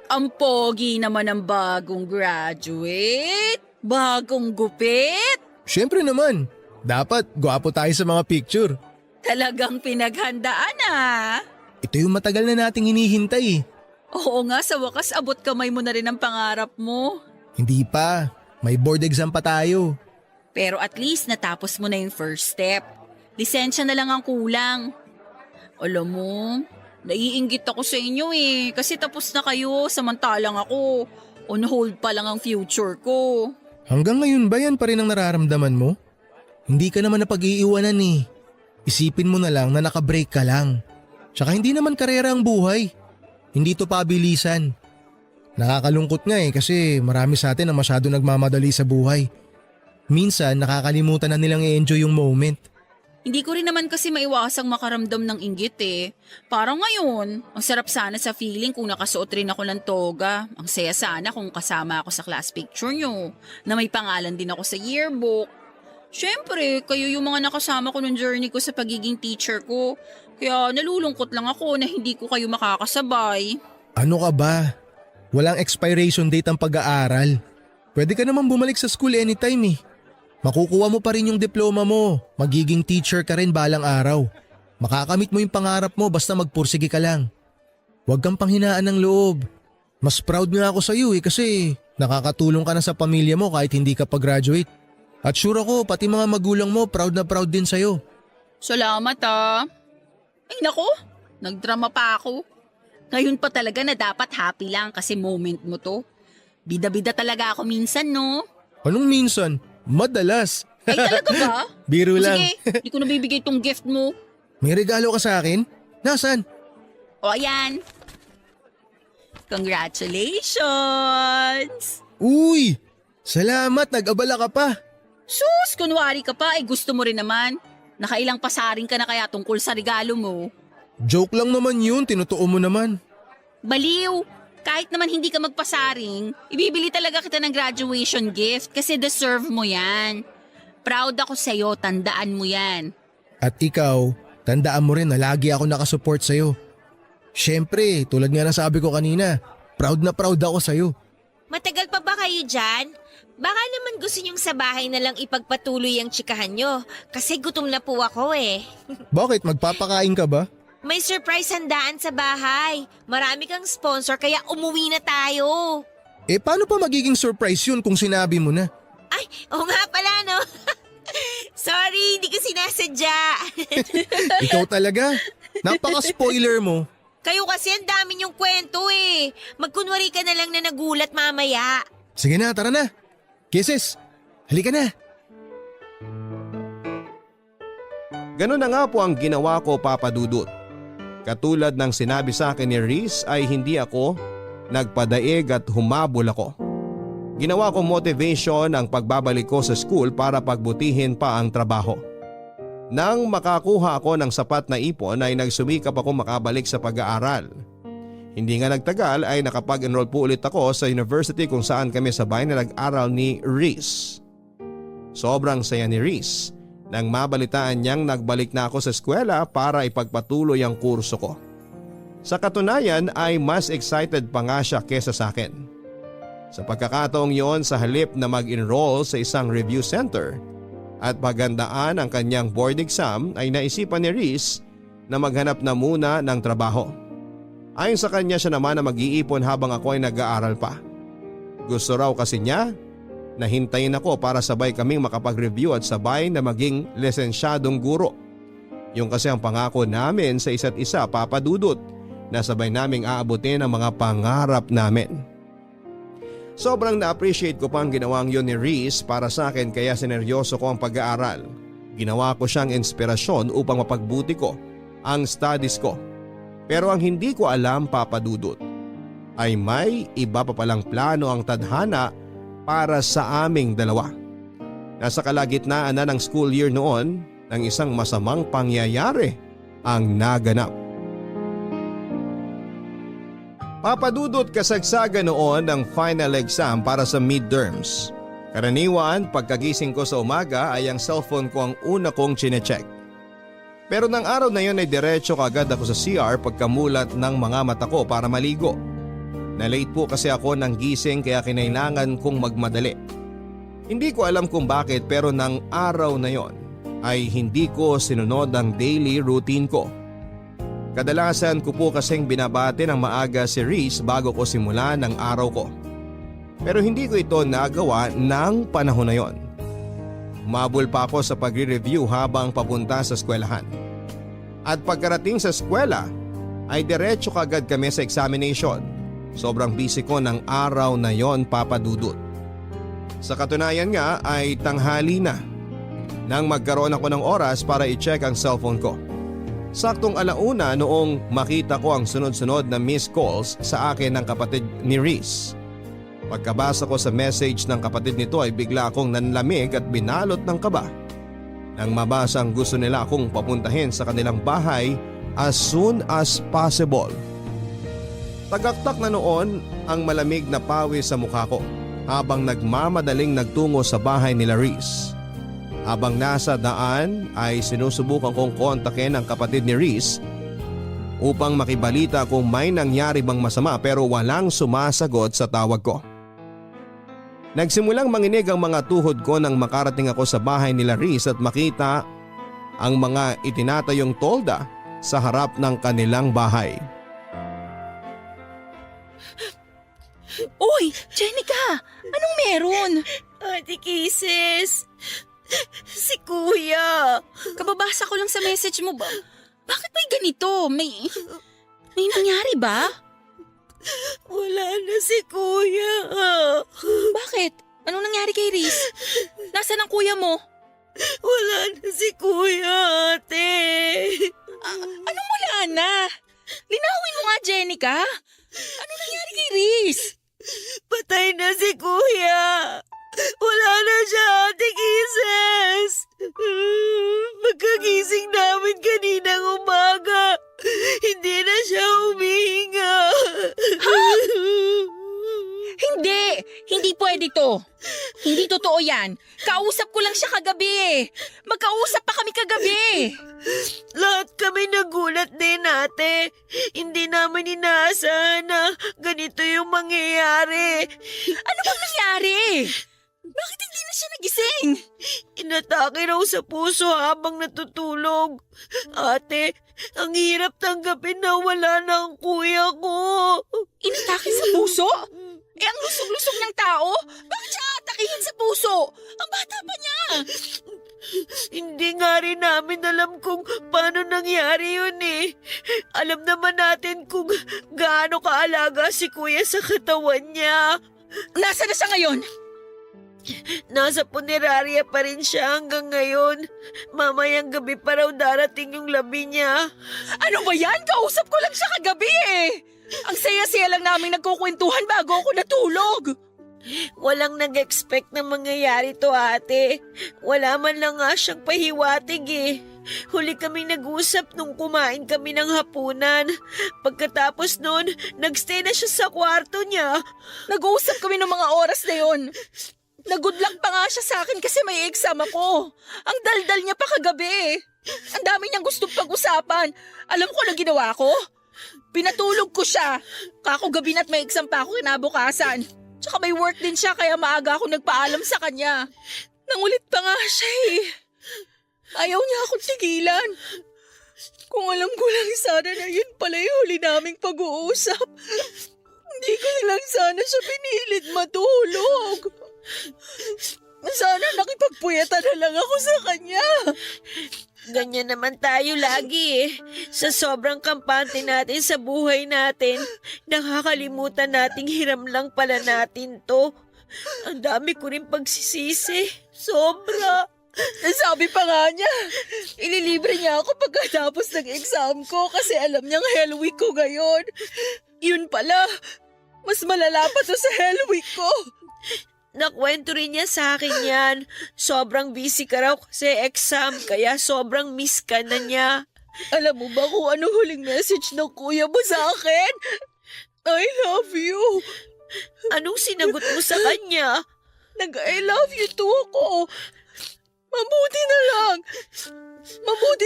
Ang pogi naman ng bagong graduate. Bagong gupit. Siyempre naman, dapat gwapo tayo sa mga picture. Talagang pinaghandaan Ito yung matagal na nating hinihintay. Oo nga, sa wakas abot kamay mo na rin ang pangarap mo. Hindi pa, may board exam pa tayo. Pero at least natapos mo na yung first step. Lisensya na lang ang kulang. Alam mo, naiinggit ako sa inyo kasi tapos na kayo samantalang ako. On hold pa lang ang future ko. Hanggang ngayon ba yan pa rin ang nararamdaman mo? Hindi ka naman napag-iiwanan Isipin mo na lang na nakabreak ka lang. Tsaka hindi naman karera ang buhay. Hindi to pabilisan. Nakakalungkot nga kasi marami sa atin na masyado nagmamadali sa buhay. Minsan nakakalimutan na nilang i-enjoy yung moment. Hindi ko rin naman kasi maiwasang makaramdam ng inggit Parang ngayon, ang sarap sana sa feeling kung nakasuot rin ako ng toga. Ang saya sana kung kasama ako sa class picture nyo, na may pangalan din ako sa yearbook. Siyempre, kayo yung mga nakasama ko nung journey ko sa pagiging teacher ko. Kaya nalulungkot lang ako na hindi ko kayo makakasabay. Ano ka ba? Walang expiration date ang pag-aaral. Pwede ka naman bumalik sa school anytime Makukuha mo pa rin yung diploma mo. Magiging teacher ka rin balang araw. Makakamit mo yung pangarap mo basta magpursige ka lang. Huwag kang panghinaan ng loob. Mas proud nga ako sa iyo kasi nakakatulong ka na sa pamilya mo kahit hindi ka pa-graduate. At sure ako pati mga magulang mo proud na proud din sa'yo. Salamat Ay nako, nagdrama pa ako. Ngayon pa talaga na dapat happy lang kasi moment mo to. Bida-bida talaga ako minsan no? Anong minsan? Madalas. Ay talaga ba? Biro lang. Sige, di ko nabibigay tong gift mo. May regalo ka sa akin? Nasaan? O ayan. Congratulations! Uy! Salamat, nag-abala ka pa. Sus, kunwari ka pa, gusto mo rin naman. Nakailang pasaring ka na kaya tungkol sa regalo mo. Joke lang naman yun, tinutuo mo naman. Baliw! Kahit naman hindi ka magpasaring, ibibili talaga kita ng graduation gift kasi deserve mo yan. Proud ako sa'yo, tandaan mo yan. At ikaw, tandaan mo rin na lagi ako nakasupport sa'yo. Siyempre, tulad nga ng sabi ko kanina, proud na proud ako sa'yo. Matagal pa ba kayo dyan? Baka naman gusto nyong sa bahay na lang ipagpatuloy ang tsikahan nyo kasi gutom na po ako Bakit, magpapakain ka ba? May surprise handaan sa bahay. Marami kang sponsor kaya umuwi na tayo. Paano pa magiging surprise yun kung sinabi mo na? Ay, oo nga pala no. Sorry, hindi ko sinasadya. Ikaw talaga? Napaka-spoiler mo. Kayo kasi ang dami niyong kwento Magkunwari ka na lang na nagulat mamaya. Sige na, tara na. Kisses, halika na. Ganun na nga po ang ginawa ko, Papa Dudut. Katulad ng sinabi sa akin ni Riz ay hindi ako nagpadaig at humabol ako. Ginawa ko motivation ang pagbabalik ko sa school para pagbutihin pa ang trabaho. Nang makakuha ako ng sapat na ipon ay nagsumikap ako makabalik sa pag-aaral. Hindi nga nagtagal ay nakapag-enroll po ulit ako sa university kung saan kami sabay na nag-aral ni Riz. Sobrang saya ni Riz nang mabalitaan niyang nagbalik na ako sa eskwela para ipagpatuloy ang kurso ko. Sa katunayan ay mas excited pa nga siya kesa sa akin. Sa pagkakataong yon, sa halip na mag-enroll sa isang review center at paghandaan ang kanyang board exam ay naisipan ni Riz na maghanap na muna ng trabaho. Ayon sa kanya, siya naman na mag-iipon habang ako ay nag-aaral pa. Gusto raw kasi niya na hintayin ako para sabay kaming makapag-review at sabay na maging lisensyadong guro. Yung kasi ang pangako namin sa isa't isa, Papa Dudut, na sabay naming aabutin ang mga pangarap namin. Sobrang na-appreciate ko pa ang ginawang yun ni Riz para sa akin kaya sineryoso ko ang pag-aaral. Ginawa ko siyang inspirasyon upang mapagbuti ko ang studies ko. Pero ang hindi ko alam, Papa Dudut, ay may iba pa palang plano ang tadhana para sa aming dalawa. Nasa kalagitnaan na ng school year noon nang isang masamang pangyayari ang naganap. Papadudot kasagsagan noon ng final exam para sa midterms. Karaniwan pagkagising ko sa umaga ay ang cellphone ko ang una kong chinecheck. Pero nang araw na yon ay diretso kagad ako sa CR pagkamulat ng mga mata ko para maligo. Na-late po kasi ako ng gising kaya kinailangan kong magmadali. Hindi ko alam kung bakit pero nang araw na yon ay hindi ko sinunod ang daily routine ko. Kadalasan ko po kasing binabati ng maaga si Reese bago ko simula ng araw ko. Pero hindi ko ito nagawa ng panahon na yon. Umabol pa ako sa pagre-review habang papunta sa eskwelahan. At pagkarating sa eskwela ay diretso kagad kami sa examination. Sobrang busy ko ng araw na yon, Papa Dudut. Sa katunayan nga ay tanghali na nang magkaroon ako ng oras para i-check ang cellphone ko. Saktong 1:00 noong makita ko ang sunod-sunod na missed calls sa akin ng kapatid ni Reese. Pagkabasa ko sa message ng kapatid nito ay bigla akong nanlamig at binalot ng kaba. Nang mabasa ang gusto nila akong papuntahin sa kanilang bahay as soon as possible. Tagaktak na noon ang malamig na pawis sa mukha ko habang nagmamadaling nagtungo sa bahay nila Reese. Habang nasa daan ay sinusubukan kong kontakin ang kapatid ni Reese upang makibalita kung may nangyari bang masama pero walang sumasagot sa tawag ko. Nagsimulang manginig ang mga tuhod ko nang makarating ako sa bahay nila Reese at makita ang mga itinatayong tolda sa harap ng kanilang bahay. Uy, Jenica! Anong meron? Ate Kisses, si Kuya. Kababasa ko lang sa message mo ba? Bakit may ganito? May nangyari ba? Wala na si Kuya. Bakit? Anong nangyari kay Reese? Nasaan ang kuya mo? Wala na si Kuya, ate. Anong wala na? Linawin mo nga, Jenica. Anong nangyari kay Reese? Patay na si Kuya. Wala na siya, Ate Kisses. Pagkagising namin kaninang umaga, hindi na siya humihinga. Hindi pwede to. Hindi totoo yan. Kausap ko lang siya kagabi eh. Magkausap pa kami kagabi. Lahat kami nagulat din, ate. Hindi namin inaasahan na ganito yung mangyayari. Ano bang nangyari? Bakit hindi na siya nagising? Inatake raw sa puso habang natutulog. Ate, ang hirap tanggapin na wala na ang kuya ko. Inatake sa puso? Eh ang lusog-lusog ng tao? Bakit siya atakihin sa puso? Ang bata pa niya. Hindi nga rin namin alam kung paano nangyari yun eh. Alam naman natin kung gaano kaalaga si kuya sa katawan niya. Nasaan na siya ngayon? Nasa punerarya pa rin siya hanggang ngayon. Mamayang gabi pa raw darating yung labi niya. Ano ba yan? Kausap ko lang siya kagabi eh. Ang saya-saya lang namin nagkukwentuhan bago ako natulog. Walang nag-expect na mangyayari to, ate. Wala man lang nga siyang pahiwatig eh. Huli kaming nag-usap nung kumain kami ng hapunan. Pagkatapos nun, nagstay na siya sa kwarto niya. Nag-uusap kami ng mga oras na yon. Nag-good luck pa nga siya sa akin kasi may exam ako. Ang daldal niya pa kagabi. Ang dami niyang gustong pag-usapan. Alam ko na ginawa ko? Pinatulog ko siya. Kako gabi na't may exam pa ako kinabukasan. Tsaka may work din siya kaya maaga ako nagpaalam sa kanya. Nangulit pa nga siya eh. Ayaw niya akong tigilan. Kung alam ko lang sana na yun pala yung huli naming pag-uusap. Hindi ko lang sana siya pinilit matulog. Sana nakipagpuyatan na lang ako sa kanya. Ganyan naman tayo lagi eh. Sa sobrang kampante natin sa buhay natin, nakakalimutan nating hiram lang pala natin to. Ang dami ko rin pagsisisi. Sobra. Sabi pa nga niya, ililibre niya ako pagkatapos ng exam ko kasi alam niyang hell week ko ngayon. Yun pala, mas malala pa to sa hell week ko. Nakwento rin niya sa akin yan. Sobrang busy ka raw kasi exam, kaya sobrang miss ka na niya. Alam mo ba kung ano huling message ng kuya mo sa akin? I love you. Anong sinagot mo sa kanya? Nag-I love you too ako. Mabuti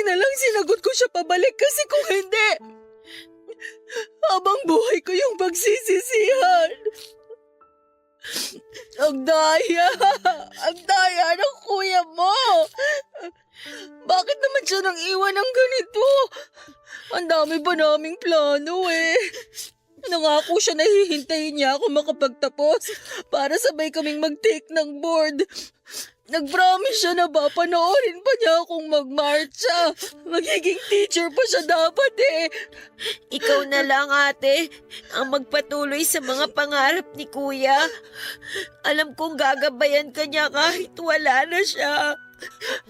na lang sinagot ko siya pabalik kasi kung hindi, habang buhay ko yung pagsisisihan. Ang daya ng kuya mo. Bakit naman siya nang iwan ng ganito? Ang dami pa naming plano eh. Nangako siya na hihintayin niya ako makapagtapos para sabay kaming mag-take ng board. Nag-promise siya na ba panoorin pa niya akong magmarcha. Magiging teacher pa siya dapat eh. Ikaw na lang, ate, ang magpatuloy sa mga pangarap ni kuya. Alam kong gagabayan ka niya kahit wala na siya.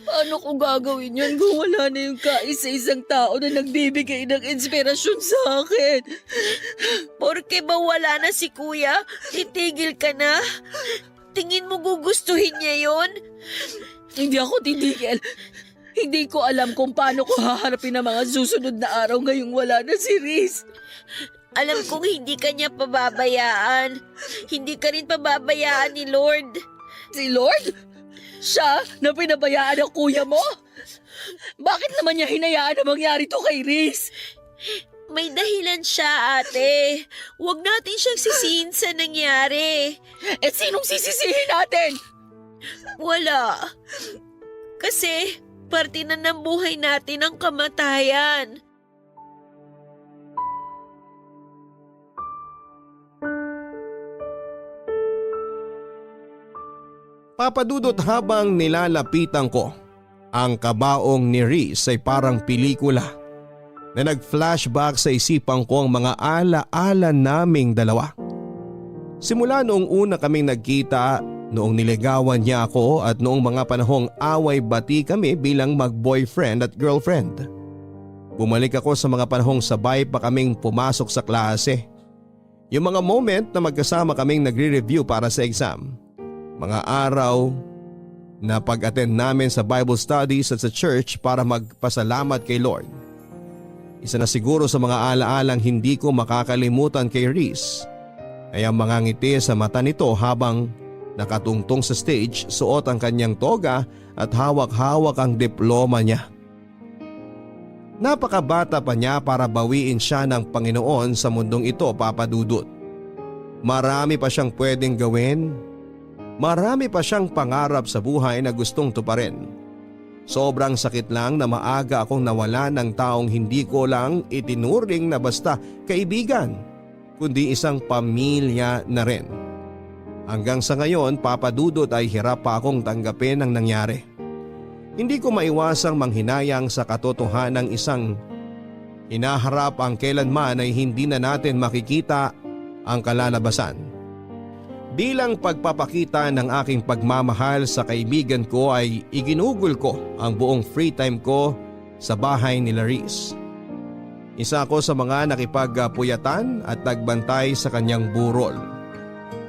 Paano ko gagawin yun kung wala na yung kaisa-isang tao na nagbibigay ng inspirasyon sa akin? Porke ba wala na si kuya, titigil ka na? Tingin mo gugustuhin niya yon? Hindi ako titigil. Hindi ko alam kung paano ko haharapin ang mga susunod na araw ngayong wala na si Riz. Alam kong hindi ka niya pababayaan. Hindi ka rin pababayaan ni Lord. Si Lord? Siya na pinabayaan ng kuya mo? Bakit naman niya hinayaan na mangyari to kay Riz? May dahilan siya, ate. Huwag natin siyang sisihin sa nangyari. Eh sinong sisisihin natin? Wala. Kasi parte na ng buhay natin ang kamatayan. Papadudot habang nilalapitan ko, ang kabaong ni Riz ay parang pelikula na nag-flashback sa isipan ko ang mga ala-ala naming dalawa. Simula noong una kaming nagkita, noong niligawan niya ako at noong mga panahong away-bati kami bilang mag-boyfriend at girlfriend. Bumalik ako sa mga panahong sabay pa kaming pumasok sa klase. Yung mga moment na magkasama kaming nagre-review para sa exam. Mga araw na pag-attend namin sa Bible studies at sa church para magpasalamat kay Lord. Isa na siguro sa mga alaalang hindi ko makakalimutan kay Riz ay ang mga ngiti sa mata nito habang nakatungtong sa stage, suot ang kanyang toga at hawak-hawak ang diploma niya. Napakabata pa niya para bawiin siya ng Panginoon sa mundong ito, Papadudot. Marami pa siyang pwedeng gawin. Marami pa siyang pangarap sa buhay na gustong tuparin. Sobrang sakit lang na maaga akong nawala ng taong hindi ko lang itinuring na basta kaibigan, kundi isang pamilya na rin. Hanggang sa ngayon, Papadudot, ay hirap pa akong tanggapin ang nangyari. Hindi ko maiwasang manghinayang sa katotohanan ng isang hinaharap ang kailanman ay hindi na natin makikita ang kalalabasan. Bilang pagpapakita ng aking pagmamahal sa kaibigan ko ay iginugol ko ang buong free time ko sa bahay ni Riz. Isa ako sa mga nakipagpuyatan at nagbantay sa kanyang burol.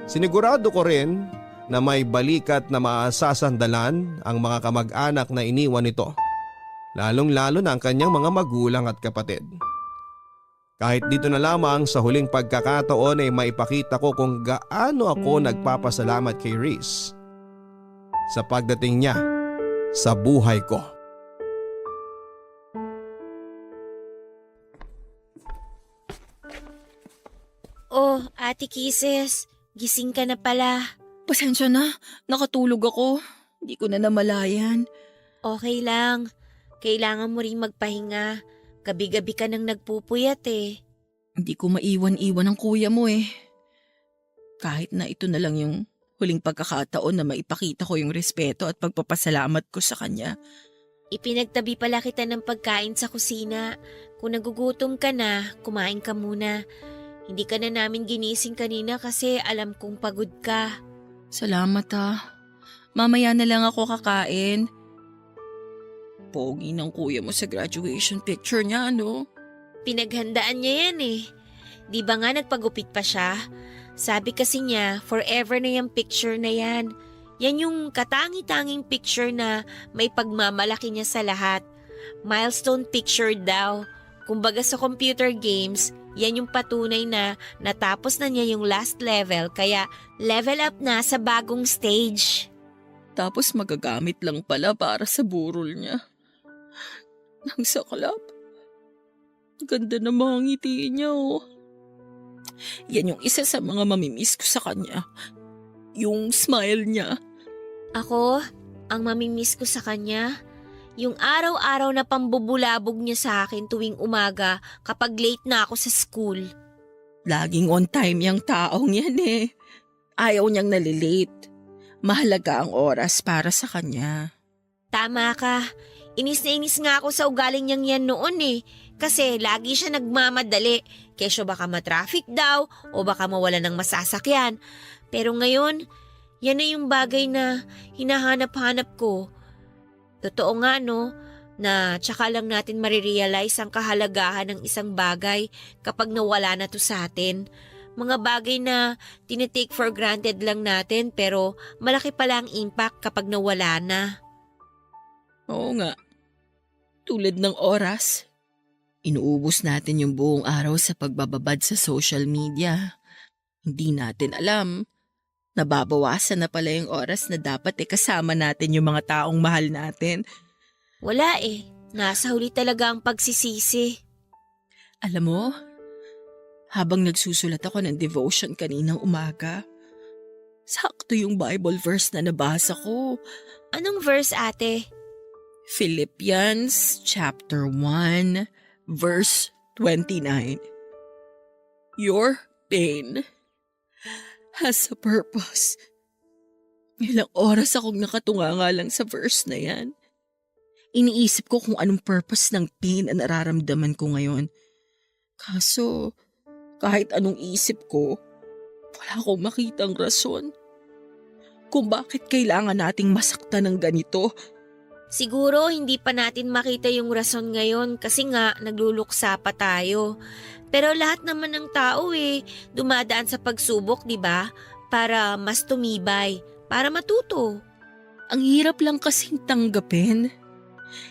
Sinigurado ko rin na may balikat na maasasandalan ang mga kamag-anak na iniwan nito, lalong-lalo na ang kanyang mga magulang at kapatid. Kahit dito na lamang sa huling pagkakataon ay maipakita ko kung gaano ako nagpapasalamat kay Riz sa pagdating niya sa buhay ko. Oh, Ate Kisses, gising ka na pala. Pasensya na, nakatulog ako. Hindi ko na namalayan. Okay lang. Kailangan mo ring magpahinga. Gabi-gabi ka nang nagpupuyat eh. Hindi ko maiwan-iwan ang kuya mo eh. Kahit na ito na lang yung huling pagkakataon na maipakita ko yung respeto at pagpapasalamat ko sa kanya. Ipinagtabi pala kita ng pagkain sa kusina. Kung nagugutom ka na, kumain ka muna. Hindi ka na namin ginising kanina kasi alam kong pagod ka. Salamat Mamaya na lang ako kakain. Pogi ng kuya mo sa graduation picture niya, ano? Pinaghandaan niya yan eh. Di ba nga nagpagupit pa siya? Sabi kasi niya, forever na yung picture na yan. Yan yung katangi-tanging picture na may pagmamalaki niya sa lahat. Milestone picture daw. Kumbaga sa computer games, yan yung patunay na natapos na niya yung last level kaya level up na sa bagong stage. Tapos magagamit lang pala para sa burol niya. Nang saklap. Ganda ng mga ngiti niya, oh. Yan yung isa sa mga mamimiss ko sa kanya. Yung smile niya. Ako, ang mamimiss ko sa kanya, yung araw-araw na pambubulabog niya sa akin tuwing umaga kapag late na ako sa school. Laging on time yung taong yan eh. Ayaw niyang nalilate. Mahalaga ang oras para sa kanya. Tama ka. Inis na inis nga ako sa ugaling niyang yan noon eh. Kasi lagi siya nagmamadali. Kesyo baka matraffic daw o baka mawala ng masasakyan. Pero ngayon, yan na yung bagay na hinahanap-hanap ko. Totoo nga no, na tsaka lang natin marirealize ang kahalagahan ng isang bagay kapag nawala na to sa atin. Mga bagay na tinitake for granted lang natin pero malaki pala ang impact kapag nawala na. Oo nga. Tulad ng oras. Inuubos natin yung buong araw sa pagbababad sa social media. Hindi natin alam. Nababawasan na pala yung oras na dapat kasama natin yung mga taong mahal natin. Wala eh. Nasa huli talaga ang pagsisisi. Alam mo, habang nagsusulat ako ng devotion kaninang umaga, sakto yung Bible verse na nabasa ko. Anong verse, ate? Philippians chapter 1, verse 29. Your pain has a purpose. Ilang oras akong nakatunganga lang sa verse na yan. Iniisip ko kung anong purpose ng pain na nararamdaman ko ngayon. Kaso, kahit anong isip ko, wala akong makitang rason kung bakit kailangan nating masaktan ng ganito. Siguro hindi pa natin makita yung rason ngayon kasi nga nagluluksa pa tayo. Pero lahat naman ng tao dumadaan sa pagsubok, di ba? Para mas tumibay, para matuto. Ang hirap lang kasing tanggapin.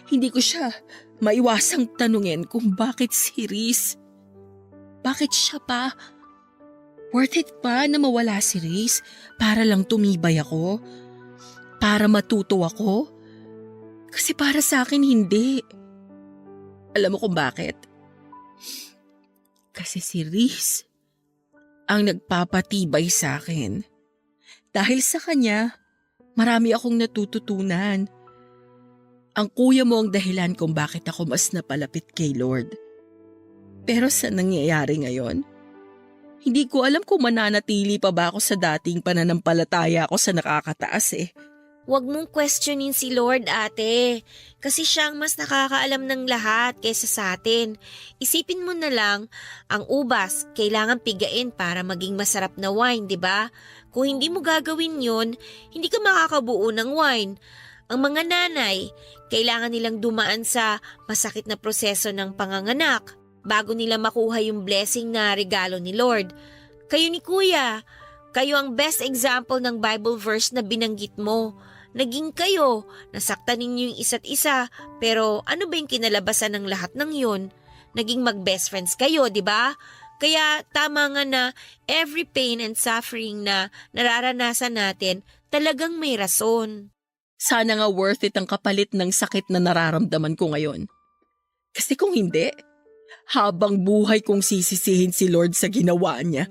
Hindi ko siya maiwasang tanungin kung bakit si Riz. Bakit siya pa? Worth it pa na mawala si Riz para lang tumibay ako? Para matuto ako? Kasi para sa akin hindi. Alam mo kung bakit? Kasi si Riz ang nagpapatibay sa akin. Dahil sa kanya, marami akong natututunan. Ang kuya mo ang dahilan kung bakit ako mas napalapit kay Lord. Pero sa nangyayari ngayon, hindi ko alam kung mananatili pa ba ako sa dating pananampalataya ako sa nakakataas eh. Huwag mong questionin si Lord, ate. Kasi siya ang mas nakakaalam ng lahat kaysa sa atin. Isipin mo na lang, ang ubas kailangan pigain para maging masarap na wine, di ba? Kung hindi mo gagawin yun, hindi ka makakabuo ng wine. Ang mga nanay, kailangan nilang dumaan sa masakit na proseso ng panganganak bago nila makuha yung blessing na regalo ni Lord. Kayo ni Kuya, kayo ang best example ng Bible verse na binanggit mo. Naging kayo, nasaktan ninyo yung isa't isa, pero ano ba yung kinalabasan ng lahat ng yun? Naging mag-best friends kayo, di ba? Kaya tama nga na every pain and suffering na nararanasan natin, talagang may rason. Sana nga worth it ang kapalit ng sakit na nararamdaman ko ngayon. Kasi kung hindi, habang buhay kong sisisihin si Lord sa ginawa niya.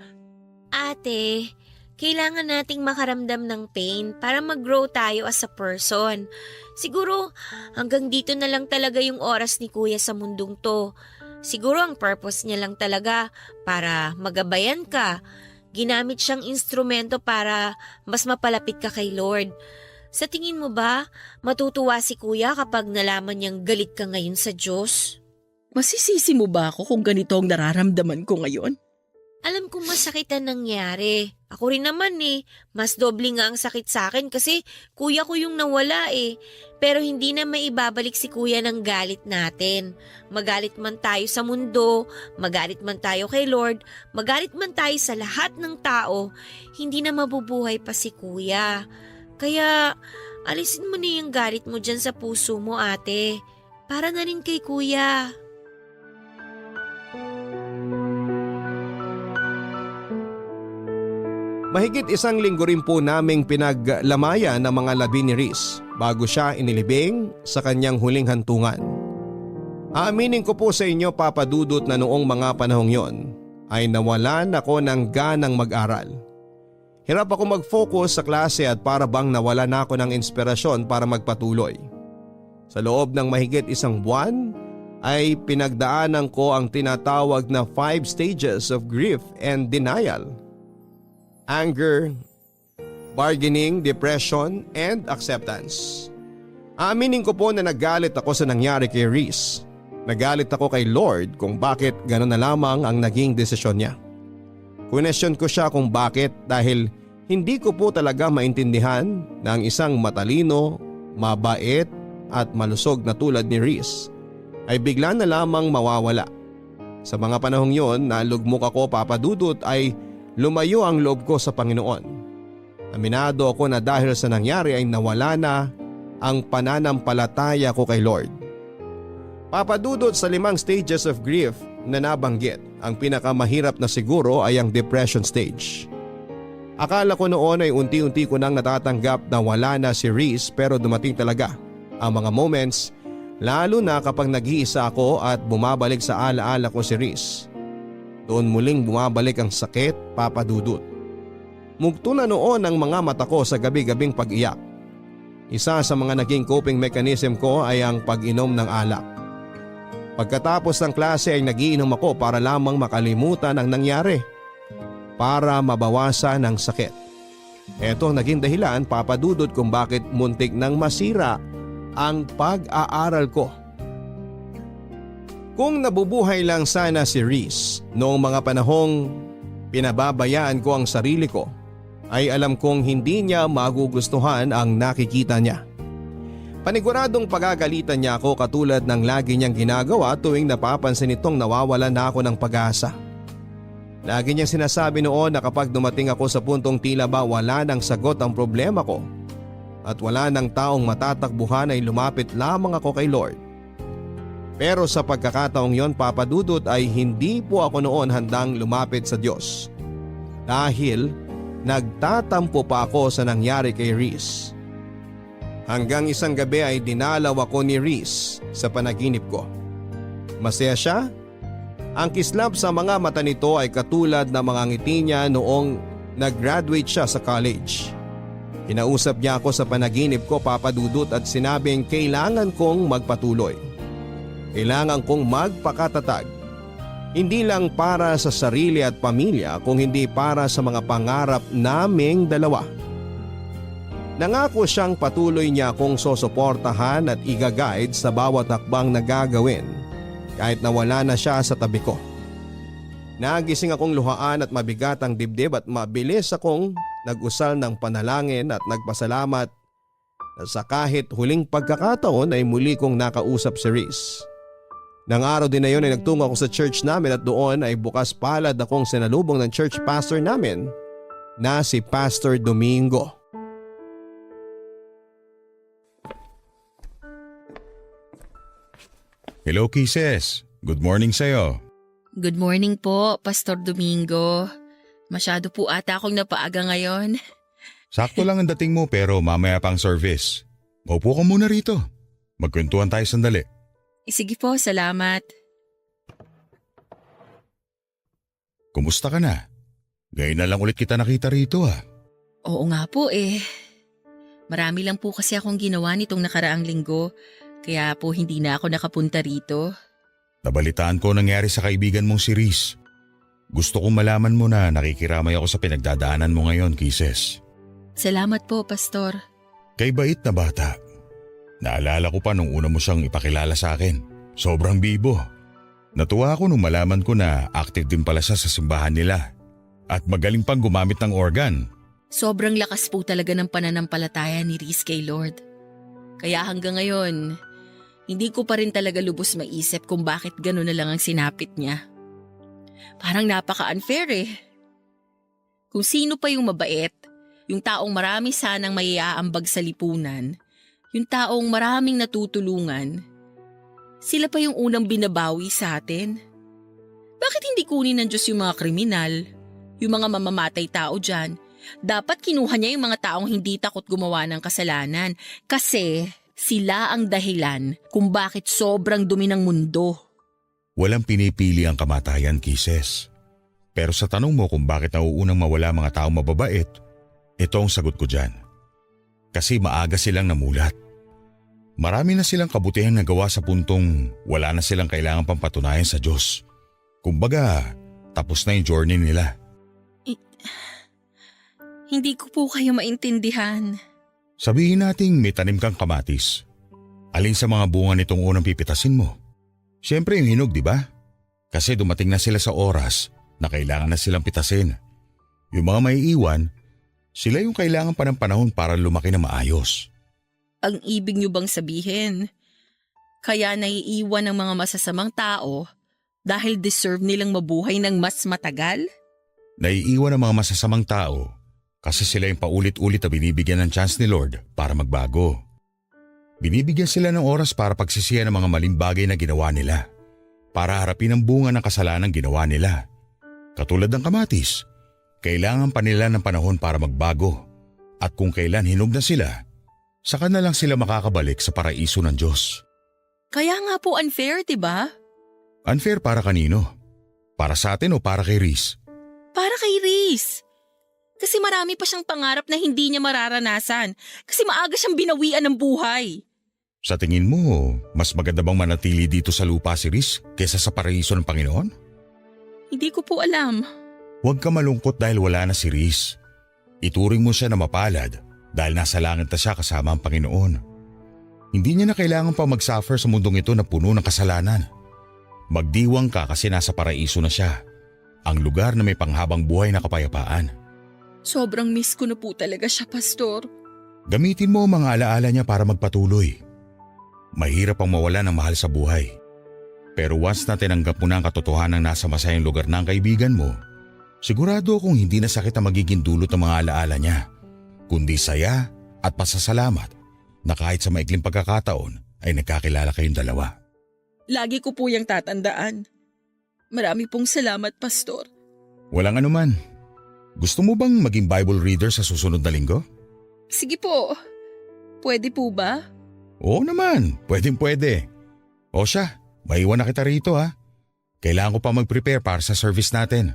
Ate, kailangan nating makaramdam ng pain para mag-grow tayo as a person. Siguro hanggang dito na lang talaga yung oras ni Kuya sa mundong to. Siguro ang purpose niya lang talaga para magabayan ka. Ginamit siyang instrumento para mas mapalapit ka kay Lord. Sa tingin mo ba, matutuwa si Kuya kapag nalaman niyang galit ka ngayon sa Diyos? Masisisi mo ba ako kung ganito ang nararamdaman ko ngayon? Alam kong masakit ang nangyari. Ako rin naman mas doble nga ang sakit sa akin kasi kuya ko yung nawala Pero hindi na maibabalik si kuya ng galit natin. Magalit man tayo sa mundo, magalit man tayo kay Lord, magalit man tayo sa lahat ng tao, hindi na mabubuhay pa si kuya. Kaya alisin mo na yung galit mo dyan sa puso mo, ate. Para na rin kay kuya. Mahigit 1 linggo rin po naming pinaglamayan ng mga labi ni Riz bago siya inilibing sa kanyang huling hantungan. Aaminin ko po sa inyo, Papa Dudut, na noong mga panahong yon ay nawalan ako ng ganang mag-aral. Hirap ako mag-focus sa klase at para bang nawala na ako ng inspirasyon para magpatuloy. Sa loob ng mahigit 1 buwan ay pinagdaanan ko ang tinatawag na 5 stages of grief and denial. Anger, bargaining, depression, and acceptance. Aaminin ko po na nagalit ako sa nangyari kay Riz. Nagalit ako kay Lord kung bakit gano'n na lamang ang naging desisyon niya. Question ko siya kung bakit dahil hindi ko po talaga maintindihan na ang isang matalino, mabait at malusog na tulad ni Riz ay bigla na lamang mawawala. Sa mga panahong yon na lugmok ako, Papa Dudut, ay lumayo ang loob ko sa Panginoon. Aminado ako na dahil sa nangyari ay nawala na ang pananampalataya ko kay Lord. Papa Dudut, sa 5 stages of grief na nabanggit, ang pinakamahirap na siguro ay ang depression stage. Akala ko noon ay unti-unti ko nang natatanggap na wala na si Riz, pero dumating talaga ang mga moments, lalo na kapag nag-iisa ako at bumabalik sa alaala ko si Riz. Doon muling bumabalik ang sakit, Papa Dudut. Mugto na noon ang mga mata ko sa gabi-gabing pag-iyak. Isa sa mga naging coping mechanism ko ay ang pag-inom ng alak. Pagkatapos ng klase ay nagiinom ako para lamang makalimutan ang nangyari. Para mabawasan ang sakit. Ito ang naging dahilan, Papa Dudut, kung bakit muntik nang masira ang pag-aaral ko. Kung nabubuhay lang sana si Riz noong mga panahong pinababayaan ko ang sarili ko, ay alam kong hindi niya magugustuhan ang nakikita niya. Paniguradong pagagalitan niya ako katulad ng lagi niyang ginagawa tuwing napapansin itong nawawalan na ako ng pag-asa. Lagi niyang sinasabi noon na kapag dumating ako sa puntong tila ba wala nang sagot ang problema ko at wala nang taong matatakbuhan ay lumapit lamang ako kay Lord. Pero sa pagkakataong yon, Papa Dudut, ay hindi po ako noon handang lumapit sa Diyos. Dahil nagtatampo pa ako sa nangyari kay Riz. Hanggang isang gabi ay dinalaw ako ni Riz sa panaginip ko. Masaya siya. Ang kislap sa mga mata nito ay katulad ng mga ngiti niya noong nag-graduate siya sa college. Kinausap niya ako sa panaginip ko, Papa Dudut, at sinabing kailangan kong magpatuloy. Kailangan kong magpakatatag. Hindi lang para sa sarili at pamilya, kung hindi para sa mga pangarap naming dalawa. Nangako siyang patuloy niya akong sosuportahan at i-guide sa bawat hakbang na gagawin kahit na wala na siya sa tabi ko. Nagising akong luhaan at mabigat ang dibdib at mabilis akong nag-usal ng panalangin at nagpasalamat na sa kahit huling pagkakataon ay muli kong nakausap si Riz. Nang araw din na yun ay nagtungo ako sa church namin at doon ay bukas palad akong sinalubong ng church pastor namin na si Pastor Domingo. Hello, Kisses. Good morning sa'yo. Good morning po, Pastor Domingo. Masyado po ata akong napaaga ngayon. Sakto lang ang dating mo pero mamaya pang service. Maupo ka muna rito. Magkwentuhan tayo sandali. Sige po, salamat. Kumusta ka na? Ngayon na lang ulit kita nakita rito Oo nga po Marami lang po kasi akong ginawa nitong nakaraang linggo. Kaya po hindi na ako nakapunta rito. Nabalitaan ko nangyari sa kaibigan mong si Riz. Gusto kong malaman mo na nakikiramay ako sa pinagdadaanan mo ngayon, Kisses. Salamat po, Pastor. Kay bait na bata. Naalala ko pa nung una mo siyang ipakilala sa akin. Sobrang bibo. Natuwa ako nung malaman ko na active din pala siya sa simbahan nila at magaling pang gumamit ng organ. Sobrang lakas po talaga ng pananampalataya ni Reese kay Lord. Kaya hanggang ngayon, hindi ko pa rin talaga lubos maisip kung bakit gano'n na lang ang sinapit niya. Parang napaka-unfair eh. Kung sino pa yung mabait, yung taong marami sanang maiaambag sa lipunan, yung taong maraming natutulungan, sila pa yung unang binabawi sa atin. Bakit hindi kunin ng Diyos yung mga kriminal, yung mga mamamatay tao dyan? Dapat kinuha niya yung mga taong hindi takot gumawa ng kasalanan kasi sila ang dahilan kung bakit sobrang dumi ng mundo. Walang pinipili ang kamatayan, Kisses. Pero sa tanong mo kung bakit nauunang mawala mga taong mababait, ito ang sagot ko dyan. Kasi maaga silang namulat. Marami na silang kabutihang nagawa sa puntong wala na silang kailangan pang patunayan sa Diyos. Kumbaga, tapos na yung journey nila. Hindi ko po kayo maintindihan. Sabihin nating may tanim kang kamatis. Alin sa mga bunga nitong unang pipitasin mo? Siyempre yung hinog, di ba? Kasi dumating na sila sa oras na kailangan na silang pitasin. Yung mga may iwan, sila yung kailangan pa ng panahon para lumaki na maayos. Ang ibig niyo bang sabihin, kaya naiiwan ng mga masasamang tao dahil deserve nilang mabuhay ng mas matagal? Naiiwan ang mga masasamang tao kasi sila yung paulit-ulit na binibigyan ng chance ni Lord para magbago. Binibigyan sila ng oras para pagsisihan ng mga maling bagay na ginawa nila, para harapin ang bunga ng kasalanan ginawa nila. Katulad ng kamatis, kailangan pa nila ng panahon para magbago at kung kailan hinog na sila, saka na lang sila makakabalik sa paraiso ng Diyos. Kaya nga po unfair, diba? Unfair para kanino? Para sa atin o para kay Reese? Para kay Reese. Kasi marami pa siyang pangarap na hindi niya mararanasan kasi maaga siyang binawian ng buhay. Sa tingin mo, mas maganda bang manatili dito sa lupa si Reese kaysa sa paraiso ng Panginoon? Hindi ko po alam. Huwag ka malungkot dahil wala na si Reese. Ituring mo siya na mapalad dahil nasa langit na siya kasama ang Panginoon. Hindi niya na kailangan pa mag-suffer sa mundong ito na puno ng kasalanan. Magdiwang ka kasi nasa paraiso na siya, ang lugar na may panghabang buhay na kapayapaan. Sobrang miss ko na po talaga siya, Pastor. Gamitin mo ang mga alaala niya para magpatuloy. Mahirap ang mawala ng mahal sa buhay. Pero once na tinanggap mo na ang katotohanan ng nasa masayang lugar ng kaibigan mo, sigurado akong hindi na sakit ang magiging dulot ng mga alaala niya, kundi saya at pasasalamat na kahit sa maikling pagkakataon ay nagkakilala kayong dalawa. Lagi ko po yung tatandaan. Marami pong salamat, Pastor. Walang anuman. Gusto mo bang maging Bible reader sa susunod na linggo? Sige po. Pwede po ba? Oo naman, pwede. O siya, maiwan na kita rito ha. Kailangan ko pa mag-prepare para sa service natin.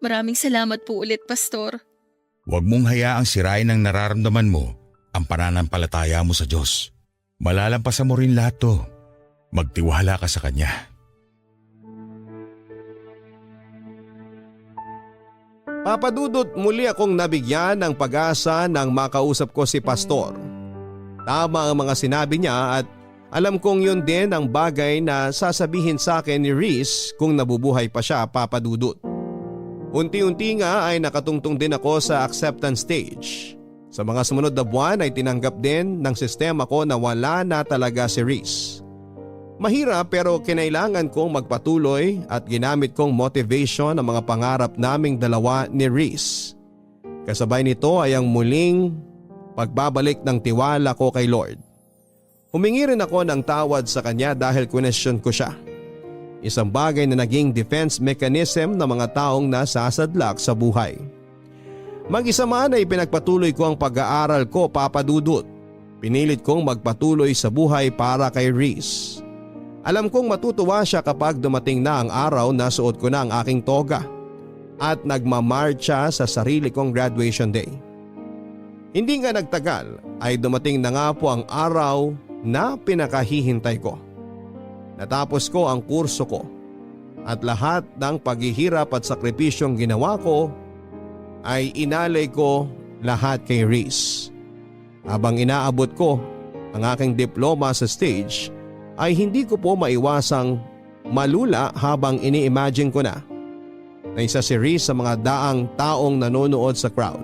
Maraming salamat po ulit, Pastor. Huwag mong hayaang sirain ang nararamdaman mo ang pananampalataya mo sa Diyos. Malalampasan mo rin lahat to. Magtiwala ka sa Kanya. Papadudot, muli akong nabigyan ng pag-asa nang makausap ko si Pastor. Tama ang mga sinabi niya at alam kong yun din ang bagay na sasabihin sa akin ni Reese kung nabubuhay pa siya, Papadudot. Unti-unti nga ay nakatungtong din ako sa acceptance stage. Sa mga sumunod na buwan ay tinanggap din ng sistema ko na wala na talaga si Reese. Mahirap pero kinailangan kong magpatuloy at ginamit kong motivation ang mga pangarap naming dalawa ni Reese. Kasabay nito ay ang muling pagbabalik ng tiwala ko kay Lord. Humingi rin ako ng tawad sa kanya dahil question ko siya. Isang bagay na naging defense mechanism ng mga taong nasasadlak sa buhay. Mag-isa man ay pinagpatuloy ko ang pag-aaral ko, Papadudot. Pinilit kong magpatuloy sa buhay para kay Reese. Alam kong matutuwa siya kapag dumating na ang araw na suot ko na ang aking toga at nagmamarcha sa sarili kong graduation day. Hindi nga nagtagal ay dumating na nga po ang araw na pinakahihintay ko. Natapos ko ang kurso ko at lahat ng paghihirap at sakripisyong ginawa ko ay inalay ko lahat kay Reese. Habang inaabot ko ang aking diploma sa stage ay hindi ko po maiwasang malula habang ini-imagine ko na isa si Reese sa mga daang taong nanonood sa crowd.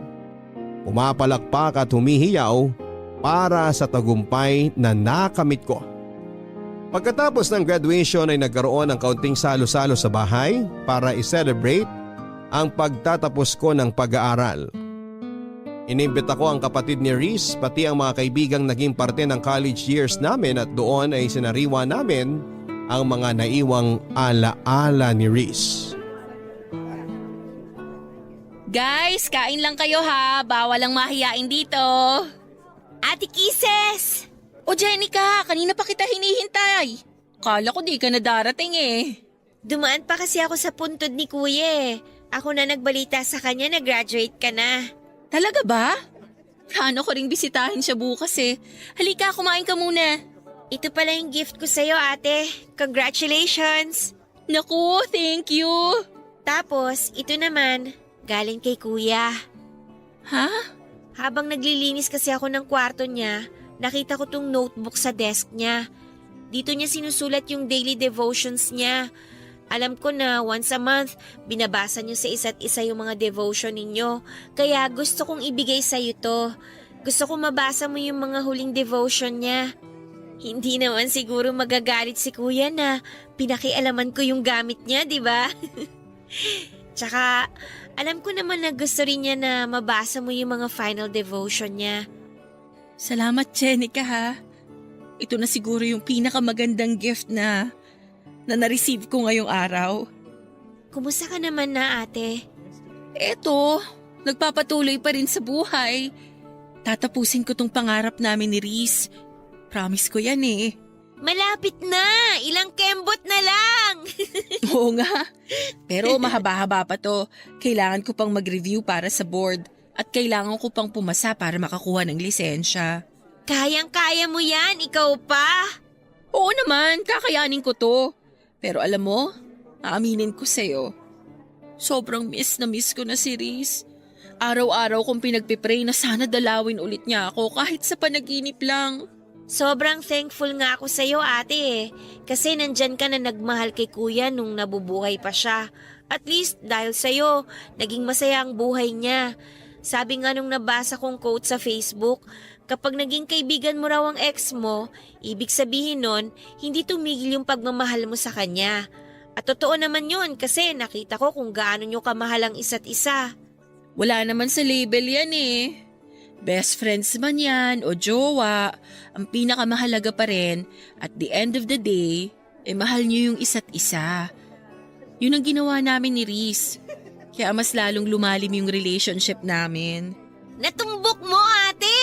Pumapalakpak at humihiyaw para sa tagumpay na nakamit ko. Pagkatapos ng graduation ay nagkaroon ng kaunting salo-salo sa bahay para i-celebrate ang pagtatapos ko ng pag-aaral. Inimbita ko ang kapatid ni Reese pati ang mga kaibigang naging parte ng college years namin at doon ay sinariwa namin ang mga naiwang ala-ala ni Reese. Guys, kain lang kayo ha. Bawal ang mahiyain dito. Ate Kisses! O Jenica, kanina pa kita hinihintay. Kala ko di ka na darating eh. Dumaan pa kasi ako sa puntod ni Kuya eh. Ako na nagbalita sa kanya na graduate ka na. Talaga ba? Plano ko ring bisitahin siya bukas eh. Halika, kumain ka muna. Ito pala yung gift ko sa'yo, ate. Congratulations! Naku, thank you. Tapos, ito naman, galing kay Kuya. Ha? Habang naglilinis kasi ako ng kwarto niya, nakita ko tong notebook sa desk niya. Dito niya sinusulat yung daily devotions niya. Alam ko na once a month, binabasa niyo sa isa't isa yung mga devotion ninyo. Kaya gusto kong ibigay sa'yo to. Gusto kong mabasa mo yung mga huling devotion niya. Hindi naman siguro magagalit si Kuya na pinakialaman ko yung gamit niya, di ba? Tsaka, alam ko naman na gusto rin niya na mabasa mo yung mga final devotion niya. Salamat, Jenica ha. Ito na siguro yung pinakamagandang gift na na-receive ko ngayong araw. Kumusta ka naman na, ate? Eto, nagpapatuloy pa rin sa buhay. Tatapusin ko tong pangarap namin ni Reese. Promise ko yan eh. Malapit na! Ilang kembot na lang! Oo nga. Pero mahaba-haba pa to. Kailangan ko pang mag-review para sa board. At kailangan ko pang pumasa para makakuha ng lisensya. Kayang-kaya mo yan, ikaw pa! Oo naman, kakayanin ko to. Pero alam mo, aaminin ko sa'yo. Sobrang miss ko na si Reese. Araw-araw kong pinagpipray na sana dalawin ulit niya ako kahit sa panaginip lang. Sobrang thankful nga ako sa'yo, ate eh. Kasi nandyan ka na nagmahal kay Kuya nung nabubuhay pa siya. At least dahil sa'yo, naging masaya ang buhay niya. Sabi nga nung nabasa kong quote sa Facebook, kapag naging kaibigan mo raw ang ex mo, ibig sabihin nun, hindi tumigil yung pagmamahal mo sa kanya. At totoo naman yun kasi nakita ko kung gaano nyo kamahal ang isa't isa. Wala naman sa label yan eh. Best friends man yan o jowa, ang pinakamahalaga pa rin, at the end of the day, mahal niyo yung isa't isa. Yun ang ginawa namin ni Reese. Kaya mas lalong lumalim yung relationship namin. Natumbok mo, ate!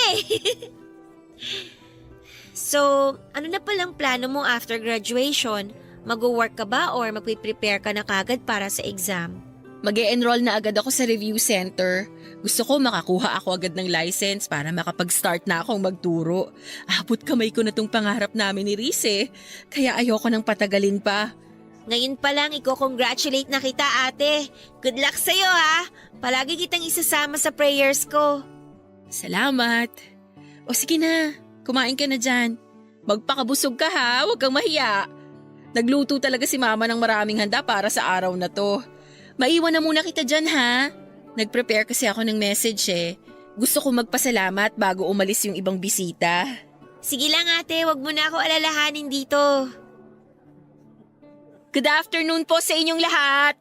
So, ano na palang plano mo after graduation? Mag-work ka ba or magpe-prepare ka na kagad para sa exam? Mag-e-enroll na agad ako sa review center. Gusto ko makakuha ako agad ng license para makapag-start na akong magturo. Abot kamay ko na tong pangarap namin ni Reese eh. Kaya ayoko nang patagalin pa. Ngayon pa lang, i-congratulate na kita, ate. Good luck sa'yo, ha? Palagi kitang isasama sa prayers ko. Salamat. O sige na, kumain ka na dyan. Magpakabusog ka ha, huwag kang mahiya. Nagluto talaga si mama ng maraming handa para sa araw na to. Maiwan na muna kita dyan ha. Nag-prepare kasi ako ng message eh. Gusto ko magpasalamat bago umalis yung ibang bisita. Sige lang, ate. Huwag mo na ako alalahanin dito. Good afternoon po sa inyong lahat.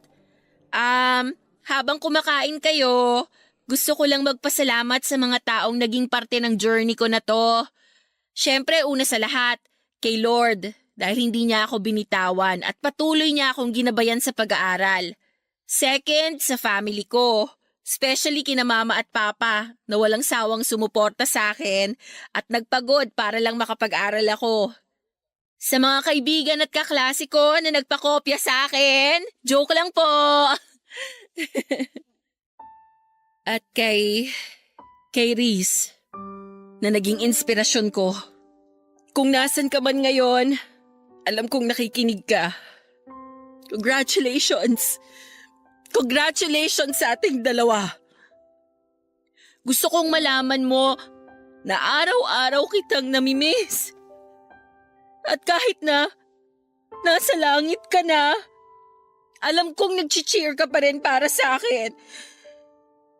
Habang kumakain kayo, gusto ko lang magpasalamat sa mga taong naging parte ng journey ko na to. Siyempre, una sa lahat, kay Lord, dahil hindi niya ako binitawan at patuloy niya akong ginabayan sa pag-aaral. Second, sa family ko, especially kina mama at papa na walang sawang sumuporta sa akin at nagpagod para lang makapag-aral ako. Sa mga kaibigan at kaklase ko na nagpakopya sa akin, joke lang po. At kay Reese, na naging inspirasyon ko. Kung nasan ka man ngayon, alam kong nakikinig ka. Congratulations! Congratulations sa ating dalawa. Gusto kong malaman mo na araw-araw kitang namimiss. At kahit na nasa langit ka na. Alam kong nag-cheer ka pa rin para sa akin.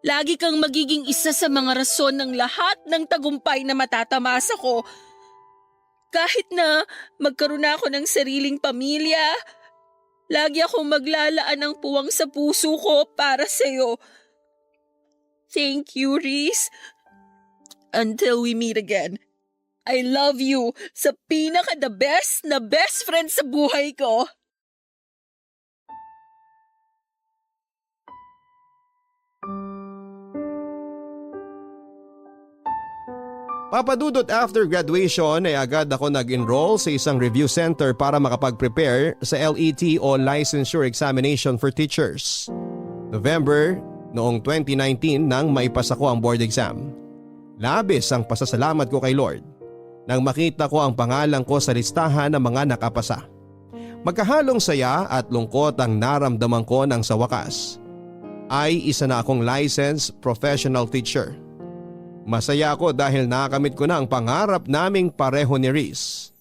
Lagi kang magiging isa sa mga rason ng lahat ng tagumpay na matatamasa ko. Kahit na magkaroon na ako ng sariling pamilya, lagi akong maglalaan ng puwang sa puso ko para sa'yo. Thank you, Reese. Until we meet again. I love you sa pinaka-the best na best friend sa buhay ko. Papadudot, after graduation ay agad ako nag-enroll sa isang review center para makapag-prepare sa LET o Licensure Examination for Teachers. November noong 2019 nang maipasa ko ang board exam. Labis ang pasasalamat ko kay Lord nang makita ko ang pangalan ko sa listahan ng mga nakapasa. Magkahalong saya at lungkot ang naramdaman ko nang sa wakas ay isa na akong licensed professional teacher. Masaya ako dahil nakamit ko na ang pangarap naming pareho ni Reese.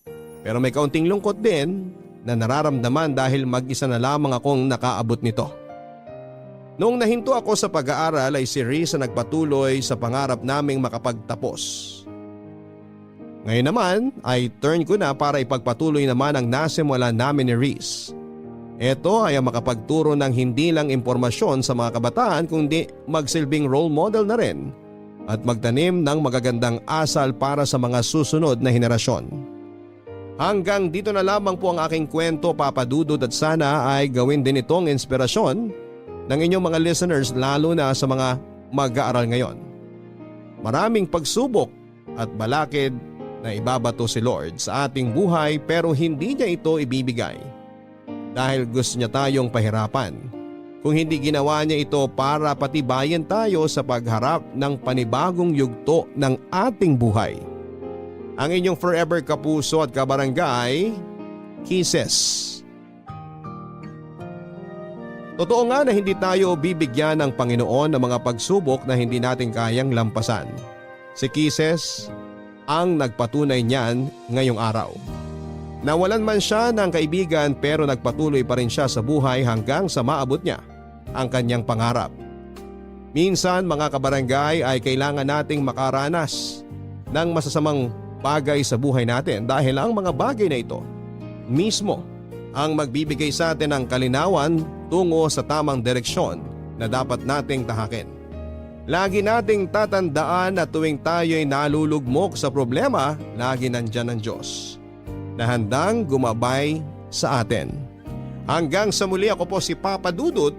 Pero may kaunting lungkot din na nararamdaman dahil mag-isa na lamang akong nakaabot nito. Noong nahinto ako sa pag-aaral ay si Reese ang nagpatuloy sa pangarap naming makapagtapos. Ngayon naman ay turn ko na para ipagpatuloy naman ang nasimula namin ni Reese. Ito ay ang makapagturo ng hindi lang impormasyon sa mga kabataan kundi magsilbing role model na rin at magtanim ng magagandang asal para sa mga susunod na henerasyon. Hanggang dito na lamang po ang aking kwento, Papa Dudut, at sana ay gawin din itong inspirasyon ng inyong mga listeners lalo na sa mga mag-aaral ngayon. Maraming pagsubok at balakid na ibabato si Lord sa ating buhay pero hindi niya ito ibibigay dahil gusto niya tayong pahirapan. Kung hindi ginawa niya ito para patibayan tayo sa pagharap ng panibagong yugto ng ating buhay. Ang inyong forever kapuso at kabarangay, Kisses. Totoo nga na hindi tayo bibigyan ng Panginoon ng mga pagsubok na hindi natin kayang lampasan. Si Kisses ang nagpatunay niyan ngayong araw. Nawalan man siya ng kaibigan pero nagpatuloy pa rin siya sa buhay hanggang sa maabot niya ang kanyang pangarap. Minsan mga kabarangay ay kailangan nating makaranas ng masasamang bagay sa buhay natin dahil ang mga bagay na ito mismo ang magbibigay sa atin ng kalinawan tungo sa tamang direksyon na dapat nating tahakin. Lagi nating tatandaan na tuwing tayo'y nalulugmok sa problema, lagi nandyan ang Diyos na handang gumabay sa atin. Hanggang sa muli, ako po si Papa Dudut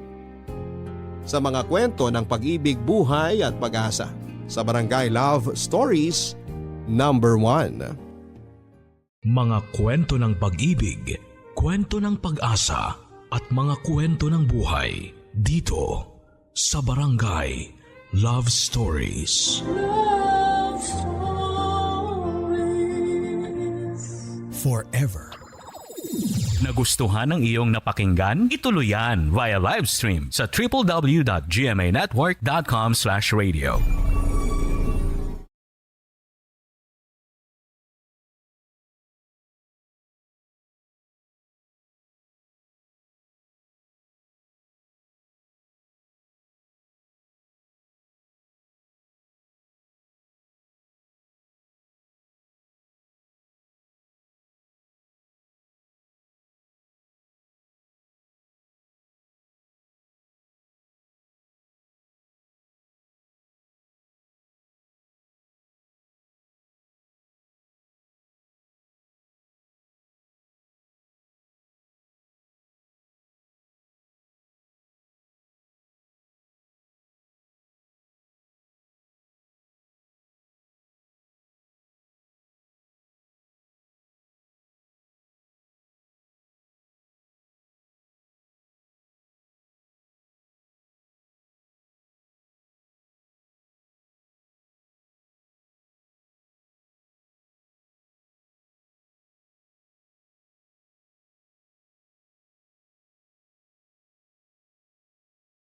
sa mga kwento ng pag-ibig, buhay at pag-asa sa Barangay Love Stories number 1. Mga kwento ng pag-ibig, kwento ng pag-asa at mga kwento ng buhay dito sa Barangay Love Stories. Love Stories. Forever. Nagustuhan ng iyong napakinggan? Ituloy yan via live stream sa www.gmanetwork.com/radio.